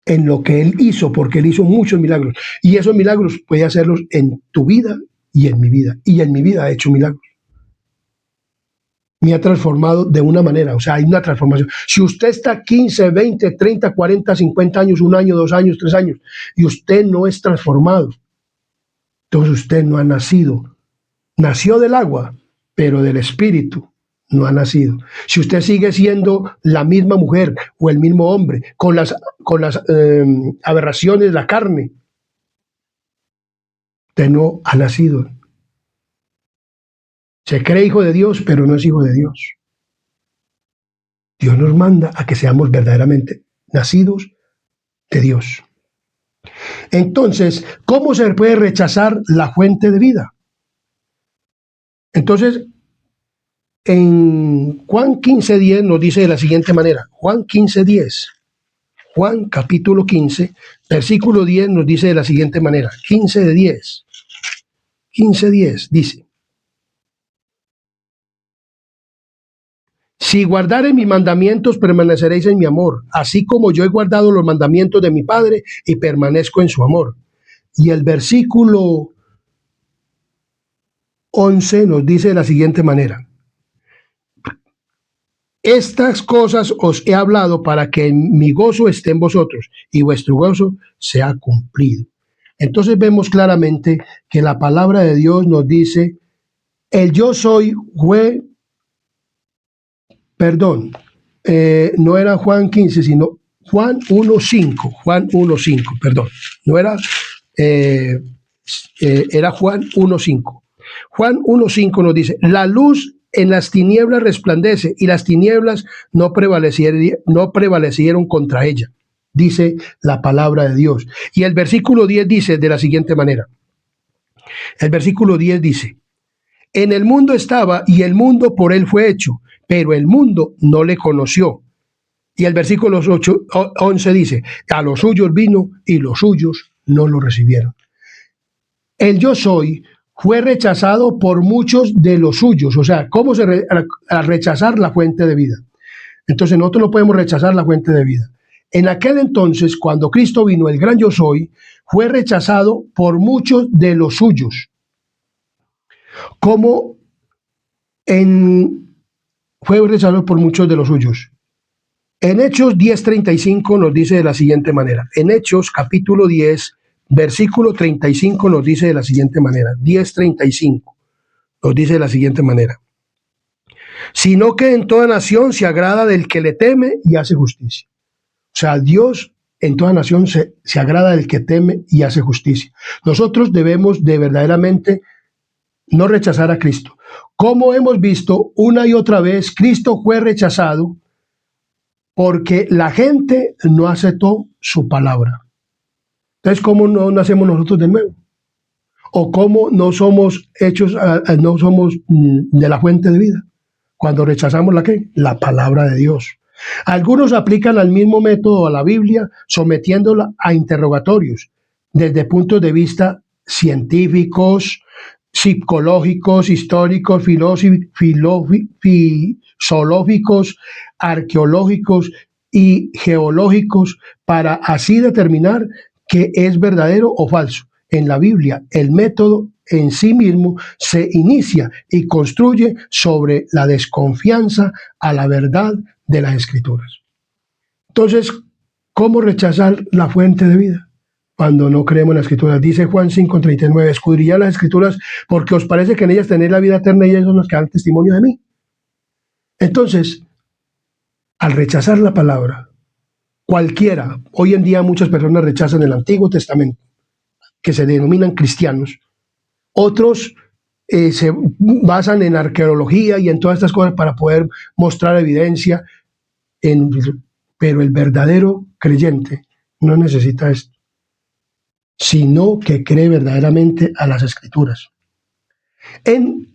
A: en lo que Él hizo, porque Él hizo muchos milagros. Y esos milagros puede hacerlos en tu vida y en mi vida. Y en mi vida ha hecho milagros. me ha transformado de una manera, o sea, hay una transformación. Si usted está 15, 20, 30, 40, 50 años, 1 año, 2 años, 3 años, y usted no es transformado, entonces usted no ha nacido. Nació del agua, pero del Espíritu no ha nacido. Si usted sigue siendo la misma mujer o el mismo hombre, con las aberraciones de la carne, usted no ha nacido. Se cree hijo de Dios, pero no es hijo de Dios. Dios nos manda a que seamos verdaderamente nacidos de Dios. Entonces, ¿cómo se puede rechazar la fuente de vida? Entonces, en Juan 15:10 nos dice de la siguiente manera. Juan 15:10. Juan capítulo 15, versículo 10 nos dice de la siguiente manera. 15:10. 15:10 dice: si guardareis mis mandamientos, permaneceréis en mi amor, así como yo he guardado los mandamientos de mi Padre y permanezco en su amor. Y el versículo 11 nos dice de la siguiente manera: estas cosas os he hablado para que mi gozo esté en vosotros y vuestro gozo sea cumplido. Entonces vemos claramente que la palabra de Dios nos dice, el yo soy no era Juan 15, sino Juan 1:5, Juan 1:5, perdón, no era, era Juan 1:5. Juan 1:5 nos dice, la luz en las tinieblas resplandece y las tinieblas no prevalecieron contra ella, dice la palabra de Dios. Y el versículo 10 dice de la siguiente manera, el versículo 10 dice, en el mundo estaba y el mundo por él fue hecho, pero el mundo no le conoció. Y el versículo 11 dice, a los suyos vino y los suyos no lo recibieron. El yo soy fue rechazado por muchos de los suyos. O sea, ¿cómo a rechazar la fuente de vida? Entonces nosotros no podemos rechazar la fuente de vida. En aquel entonces, cuando Cristo vino, el gran yo soy, fue rechazado por muchos de los suyos. Como fue rechazado por muchos de los suyos. En Hechos 10:35 nos dice de la siguiente manera. En Hechos capítulo 10, versículo 35 nos dice de la siguiente manera. 10:35 nos dice de la siguiente manera. Sino que en toda nación se agrada del que le teme y hace justicia. O sea, Dios en toda nación se agrada del que teme y hace justicia. Nosotros debemos de verdaderamente no rechazar a Cristo. Como hemos visto una y otra vez, Cristo fue rechazado porque la gente no aceptó su palabra. Entonces, ¿cómo no nacemos nosotros de nuevo? ¿O cómo no somos hechos, no somos de la fuente de vida? Cuando rechazamos la palabra de Dios. Algunos aplican el mismo método a la Biblia, sometiéndola a interrogatorios desde puntos de vista científicos, psicológicos, históricos, zoológicos, arqueológicos y geológicos, para así determinar qué es verdadero o falso. En la Biblia, el método en sí mismo se inicia y construye sobre la desconfianza a la verdad de las Escrituras. Entonces, ¿cómo rechazar la fuente de vida? Cuando no creemos en las Escrituras. Dice Juan 5:39, escudriñad las Escrituras porque os parece que en ellas tenéis la vida eterna y ellas son las que dan testimonio de mí. Entonces, al rechazar la palabra, cualquiera, hoy en día muchas personas rechazan el Antiguo Testamento, que se denominan cristianos. Otros se basan en arqueología y en todas estas cosas para poder mostrar evidencia, pero el verdadero creyente no necesita esto, sino que cree verdaderamente a las Escrituras. En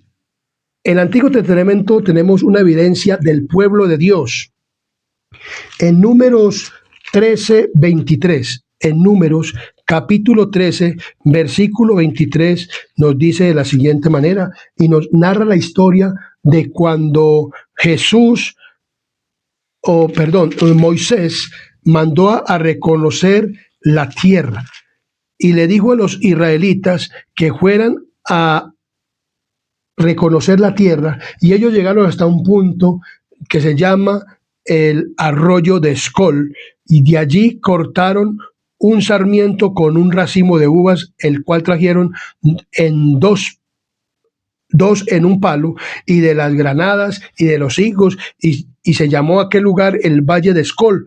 A: el Antiguo Testamento tenemos una evidencia del pueblo de Dios. En Números 13:23, en Números capítulo 13, versículo 23, nos dice de la siguiente manera, y nos narra la historia de cuando Moisés mandó a reconocer la tierra y le dijo a los israelitas que fueran a reconocer la tierra, y ellos llegaron hasta un punto que se llama el arroyo de Escol, y de allí cortaron un sarmiento con un racimo de uvas, el cual trajeron en dos en un palo, y de las granadas y de los higos, y se llamó aquel lugar el Valle de Escol,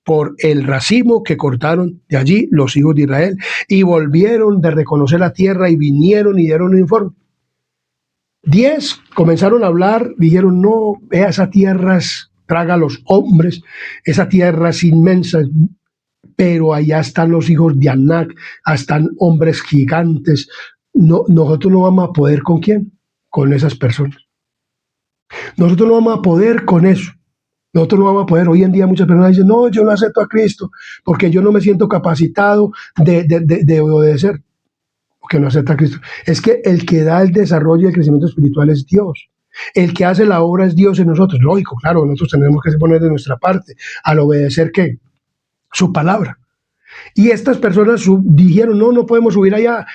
A: por el racimo que cortaron de allí los hijos de Israel. Y volvieron de reconocer la tierra y vinieron y dieron un informe. 10 comenzaron a hablar, dijeron, no, vea, esa tierra traga a los hombres, esa tierra es inmensa, pero allá están los hijos de Anac, están hombres gigantes. No, nosotros no vamos a poder, ¿con quién? Con esas personas. Nosotros no vamos a poder con eso. Nosotros no vamos a poder. Hoy en día muchas personas dicen, no, yo no acepto a Cristo porque yo no me siento capacitado de obedecer. Porque no acepta a Cristo. Es que el que da el desarrollo y el crecimiento espiritual es Dios. El que hace la obra es Dios en nosotros. Lógico, claro, nosotros tenemos que poner de nuestra parte al obedecer ¿qué? Su palabra. Y estas personas dijeron, no podemos subir allá.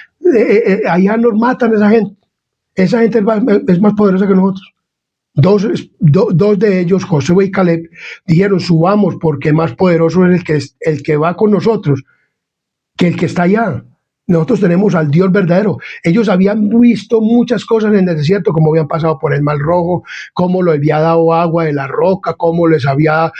A: Allá nos matan esa gente. Esa gente es más poderosa que nosotros. Dos de ellos, Josué y Caleb, dijeron, subamos porque más poderoso es el que va con nosotros que el que está allá. Nosotros tenemos al Dios verdadero. Ellos habían visto muchas cosas en el desierto, como habían pasado por el Mar Rojo, cómo le había dado agua de la roca, cómo les había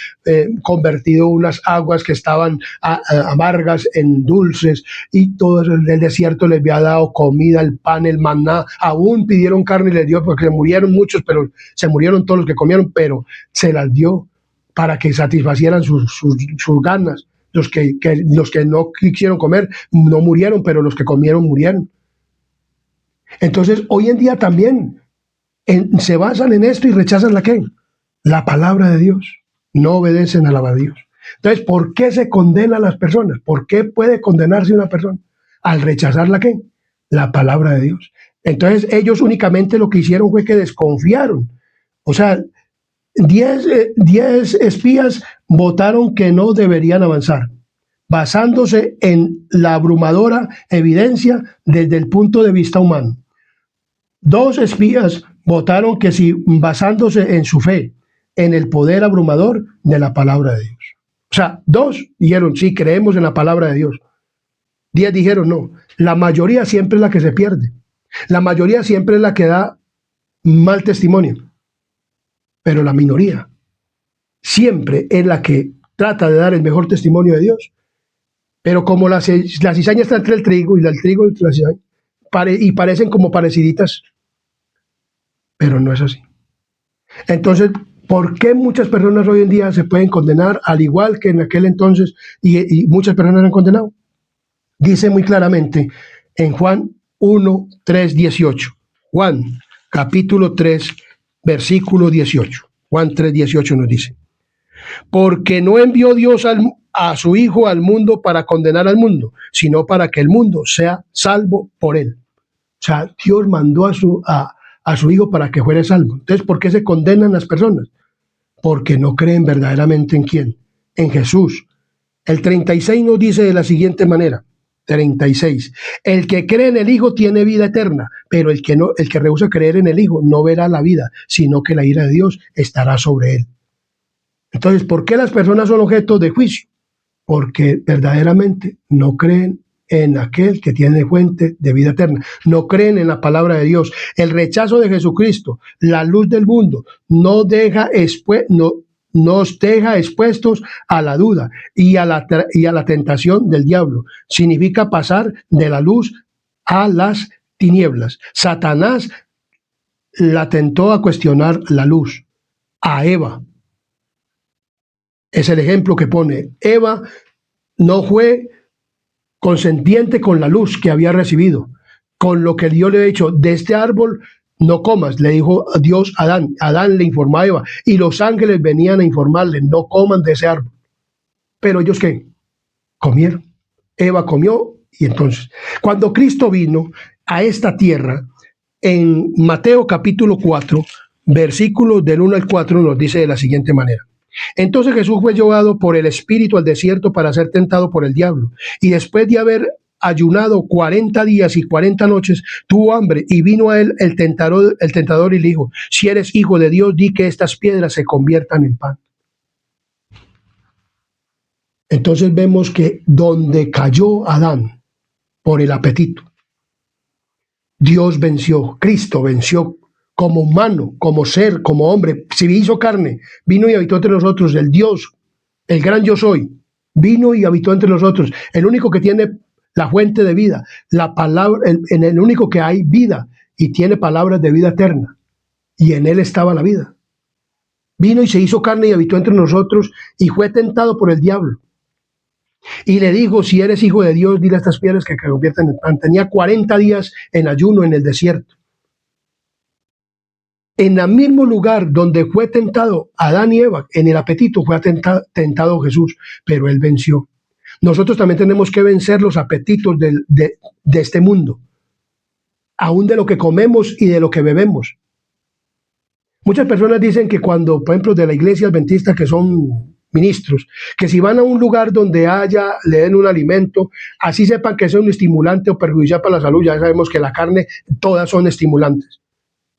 A: convertido unas aguas que estaban amargas en dulces, y todo eso. El desierto les había dado comida, el pan, el maná. Aún pidieron carne y les dio, porque se murieron muchos, pero se murieron todos los que comieron, pero se las dio para que satisfacieran sus ganas. Los que no quisieron comer no murieron, pero los que comieron murieron. Entonces, hoy en día también se basan en esto y rechazan la ¿qué? La palabra de Dios. No obedecen a la palabra de Dios. Entonces, ¿por qué se condenan a las personas? ¿Por qué puede condenarse una persona? Al rechazar la ¿qué? La palabra de Dios. Entonces, ellos únicamente lo que hicieron fue que desconfiaron. O sea, 10 espías votaron que no deberían avanzar, basándose en la abrumadora evidencia desde el punto de vista humano. 2 espías votaron que sí, basándose en su fe, en el poder abrumador de la palabra de Dios. O sea, 2 dijeron, sí, creemos en la palabra de Dios. 10 dijeron, no. La mayoría siempre es la que se pierde. La mayoría siempre es la que da mal testimonio. Pero la minoría siempre es la que trata de dar el mejor testimonio de Dios. Pero como la cizaña está entre el trigo y el trigo entre la cizaña, y parecen como pareciditas, pero no es así. Entonces, ¿por qué muchas personas hoy en día se pueden condenar al igual que en aquel entonces y muchas personas han condenado? Dice muy claramente en Juan 1, 3, 18. Juan, capítulo 3, versículo 18. Juan 3, 18 nos dice, porque no envió Dios a su Hijo al mundo para condenar al mundo, sino para que el mundo sea salvo por él. O sea, Dios mandó a su Hijo para que fuera salvo. Entonces, ¿por qué se condenan las personas? Porque no creen verdaderamente en quién, en Jesús. El 36 nos dice de la siguiente manera, 36, el que cree en el Hijo tiene vida eterna, pero el que rehúsa creer en el Hijo no verá la vida, sino que la ira de Dios estará sobre él. Entonces, ¿por qué las personas son objeto de juicio? Porque verdaderamente no creen en aquel que tiene fuente de vida eterna. No creen en la palabra de Dios. El rechazo de Jesucristo, la luz del mundo, nos deja expuestos a la duda y a la tentación del diablo. Significa pasar de la luz a las tinieblas. Satanás la tentó a cuestionar la luz. A Eva. Es el ejemplo que pone. Eva no fue consentiente con la luz que había recibido, con lo que Dios le había dicho, de este árbol no comas, le dijo Dios a Adán. Adán le informó a Eva, y los ángeles venían a informarle, no coman de ese árbol. Pero ellos ¿qué? Comieron. Eva comió, y entonces, cuando Cristo vino a esta tierra, en Mateo capítulo 4, versículos del 1 al 4, nos dice de la siguiente manera. Entonces Jesús fue llevado por el Espíritu al desierto para ser tentado por el diablo. Y después de haber ayunado 40 días y 40 noches, tuvo hambre, y vino a él el tentador y le dijo: si eres hijo de Dios, di que estas piedras se conviertan en pan. Entonces vemos que donde cayó Adán por el apetito, Dios venció, Cristo venció como humano, como ser, como hombre. Se hizo carne, vino y habitó entre nosotros. El Dios, el gran yo soy, vino y habitó entre nosotros. El único que tiene la fuente de vida, la palabra, en el único que hay vida y tiene palabras de vida eterna. Y en él estaba la vida. Vino y se hizo carne y habitó entre nosotros y fue tentado por el diablo. Y le dijo: si eres hijo de Dios, dile a estas piedras que se conviertan en pan. Tenía 40 días en ayuno en el desierto. En el mismo lugar donde fue tentado Adán y Eva, en el apetito, fue tentado Jesús, pero él venció. Nosotros también tenemos que vencer los apetitos de este mundo, aún de lo que comemos y de lo que bebemos. Muchas personas dicen que cuando, por ejemplo, de la iglesia adventista, que son ministros, que si van a un lugar donde le den un alimento, así sepan que es un estimulante o perjudicial para la salud. Ya sabemos que la carne, todas son estimulantes.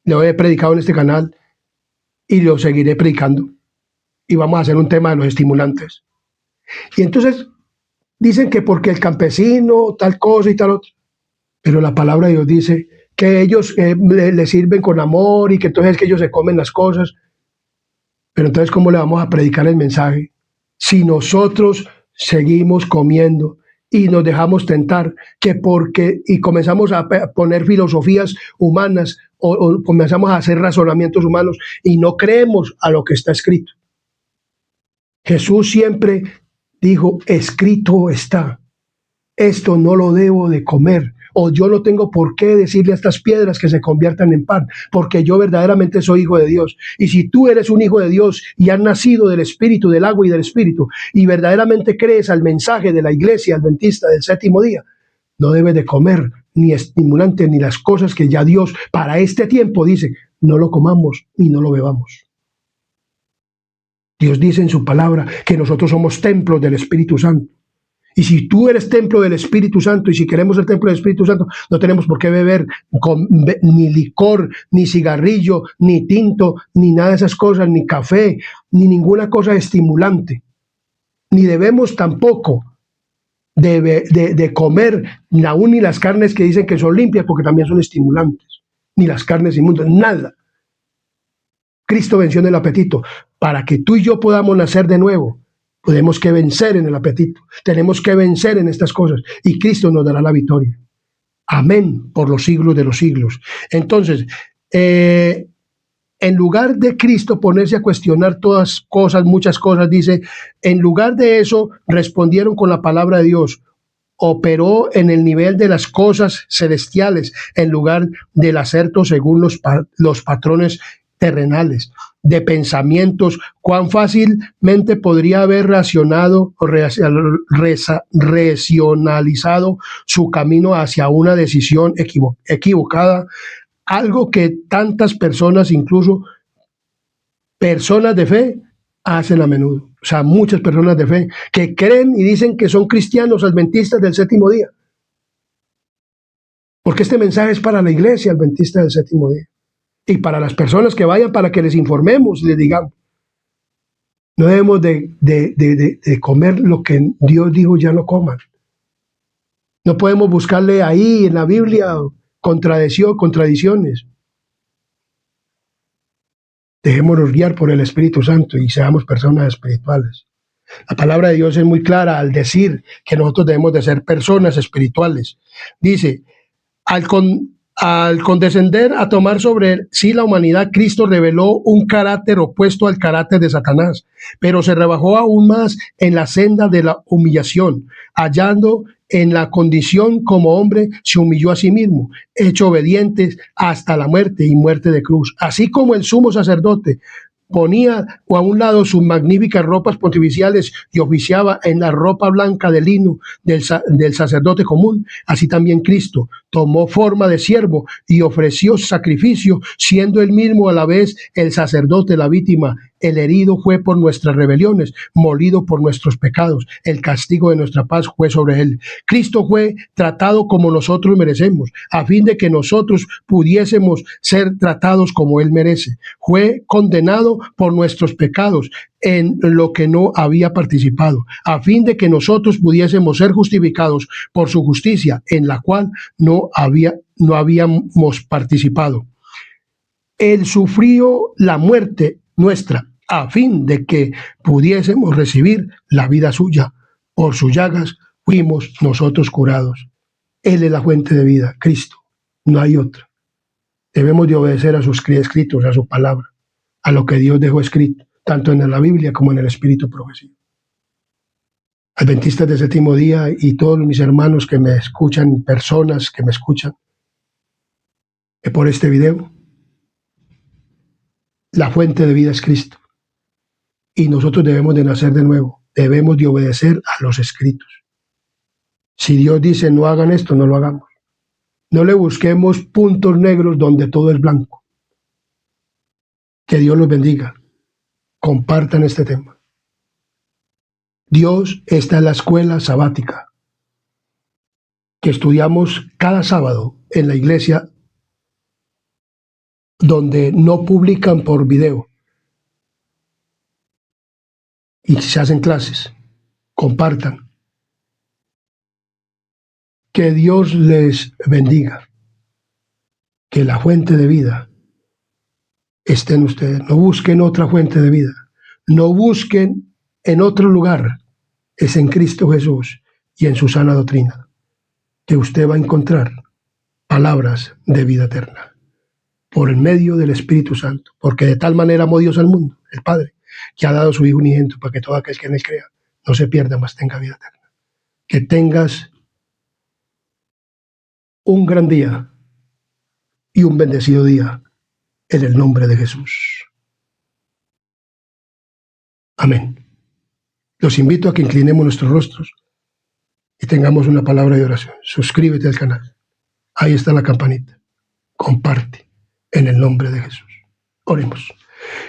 A: Lo he predicado en este canal y lo seguiré predicando. Y vamos a hacer un tema de los estimulantes. Y entonces dicen que porque el campesino, tal cosa y tal otra. Pero la palabra de Dios dice que ellos le sirven con amor y que entonces es que ellos se comen las cosas. Pero entonces, ¿cómo le vamos a predicar el mensaje si nosotros seguimos comiendo y nos dejamos tentar? Y comenzamos a poner filosofías humanas o comenzamos a hacer razonamientos humanos y no creemos a lo que está escrito. Jesús siempre dijo: escrito está, esto no lo debo de comer, o yo no tengo por qué decirle a estas piedras que se conviertan en pan, porque yo verdaderamente soy hijo de Dios. Y si tú eres un hijo de Dios y has nacido del Espíritu, del agua y del Espíritu, y verdaderamente crees al mensaje de la iglesia adventista del séptimo día, no debes de comer ni estimulantes ni las cosas que ya Dios para este tiempo dice: no lo comamos ni no lo bebamos. Dios dice en su palabra que nosotros somos templos del Espíritu Santo. Y si tú eres templo del Espíritu Santo, y si queremos ser templo del Espíritu Santo, no tenemos por qué beber ni licor, ni cigarrillo, ni tinto, ni nada de esas cosas, ni café, ni ninguna cosa estimulante. Ni debemos tampoco de comer aún ni las carnes que dicen que son limpias, porque también son estimulantes. Ni las carnes inmundas, nada. Cristo venció en el apetito. Para que tú y yo podamos nacer de nuevo, tenemos que vencer en el apetito, tenemos que vencer en estas cosas y Cristo nos dará la victoria. Amén, por los siglos de los siglos. Entonces, en lugar de Cristo ponerse a cuestionar todas cosas, muchas cosas, dice, en lugar de eso respondieron con la palabra de Dios. Operó en el nivel de las cosas celestiales en lugar del acerto según los patrones terrenales, de pensamientos. Cuán fácilmente podría haber racionalizado su camino hacia una decisión equivocada, algo que tantas personas, incluso personas de fe, hacen a menudo. O sea, muchas personas de fe que creen y dicen que son cristianos adventistas del séptimo día. Porque este mensaje es para la iglesia adventista del séptimo día. Y para las personas que vayan, para que les informemos, les digamos. No debemos de comer lo que Dios dijo: ya no coman. No podemos buscarle ahí en la Biblia contradicciones. Dejémonos guiar por el Espíritu Santo y seamos personas espirituales. La palabra de Dios es muy clara al decir que nosotros debemos de ser personas espirituales. Dice: al condescender a tomar sobre sí la humanidad, Cristo reveló un carácter opuesto al carácter de Satanás, pero se rebajó aún más en la senda de la humillación, hallando en la condición como hombre, se humilló a sí mismo, hecho obediente hasta la muerte y muerte de cruz. Así como el sumo sacerdote ponía a un lado sus magníficas ropas pontificiales y oficiaba en la ropa blanca de lino del sacerdote común, así también Cristo tomó forma de siervo y ofreció sacrificio, siendo él mismo a la vez el sacerdote, la víctima. El herido fue por nuestras rebeliones, molido por nuestros pecados. El castigo de nuestra paz fue sobre él. Cristo fue tratado como nosotros merecemos, a fin de que nosotros pudiésemos ser tratados como él merece. Fue condenado por nuestros pecados en lo que no había participado, a fin de que nosotros pudiésemos ser justificados por su justicia, en la cual no habíamos participado. Él sufrió la muerte nuestra, a fin de que pudiésemos recibir la vida suya. Por sus llagas fuimos nosotros curados. Él es la fuente de vida, Cristo, no hay otra. Debemos de obedecer a sus escritos, a su palabra, a lo que Dios dejó escrito, tanto en la Biblia como en el Espíritu profético. Adventistas del séptimo día y todos mis hermanos que me escuchan, personas que me escuchan por este video, la fuente de vida es Cristo. Y nosotros debemos de nacer de nuevo, debemos de obedecer a los escritos. Si Dios dice no hagan esto, no lo hagamos. No le busquemos puntos negros donde todo es blanco. Que Dios los bendiga. Compartan este tema. Dios está en la escuela sabática que estudiamos cada sábado en la iglesia, donde no publican por video y se hacen clases. Compartan. Que Dios les bendiga. Que la fuente de vida esté en ustedes. No busquen otra fuente de vida. No busquen en otro lugar. Es en Cristo Jesús y en su sana doctrina que usted va a encontrar palabras de vida eterna por el medio del Espíritu Santo, porque de tal manera amó Dios al mundo, el Padre, que ha dado su Hijo unigénito para que todo aquel que en él crea no se pierda, mas tenga vida eterna. Que tengas un gran día y un bendecido día en el nombre de Jesús. Amén. Los invito a que inclinemos nuestros rostros y tengamos una palabra de oración. Suscríbete al canal. Ahí está la campanita. Comparte en el nombre de Jesús. Oremos.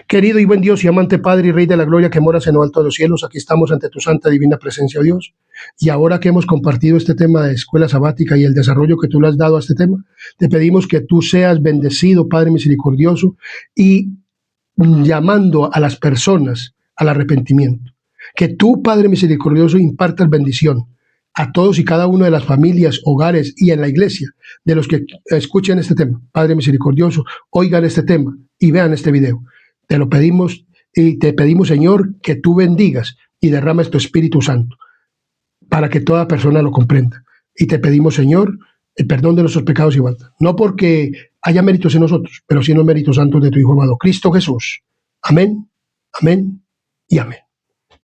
A: Querido y buen Dios y amante Padre y Rey de la Gloria que moras en lo alto de los cielos, aquí estamos ante tu santa divina presencia, oh Dios. Y ahora que hemos compartido este tema de escuela sabática y el desarrollo que tú le has dado a este tema, te pedimos que tú seas bendecido, Padre misericordioso, y llamando a las personas al arrepentimiento. Que tú, Padre misericordioso, impartas bendición a todos y cada una de las familias, hogares y en la iglesia de los que escuchen este tema. Padre misericordioso, oigan este tema y vean este video. Te lo pedimos y te pedimos, Señor, que tú bendigas y derrames tu Espíritu Santo para que toda persona lo comprenda. Y te pedimos, Señor, el perdón de nuestros pecados y faltas. No porque haya méritos en nosotros, pero sí en los méritos santos de tu Hijo amado, Cristo Jesús. Amén, amén y amén.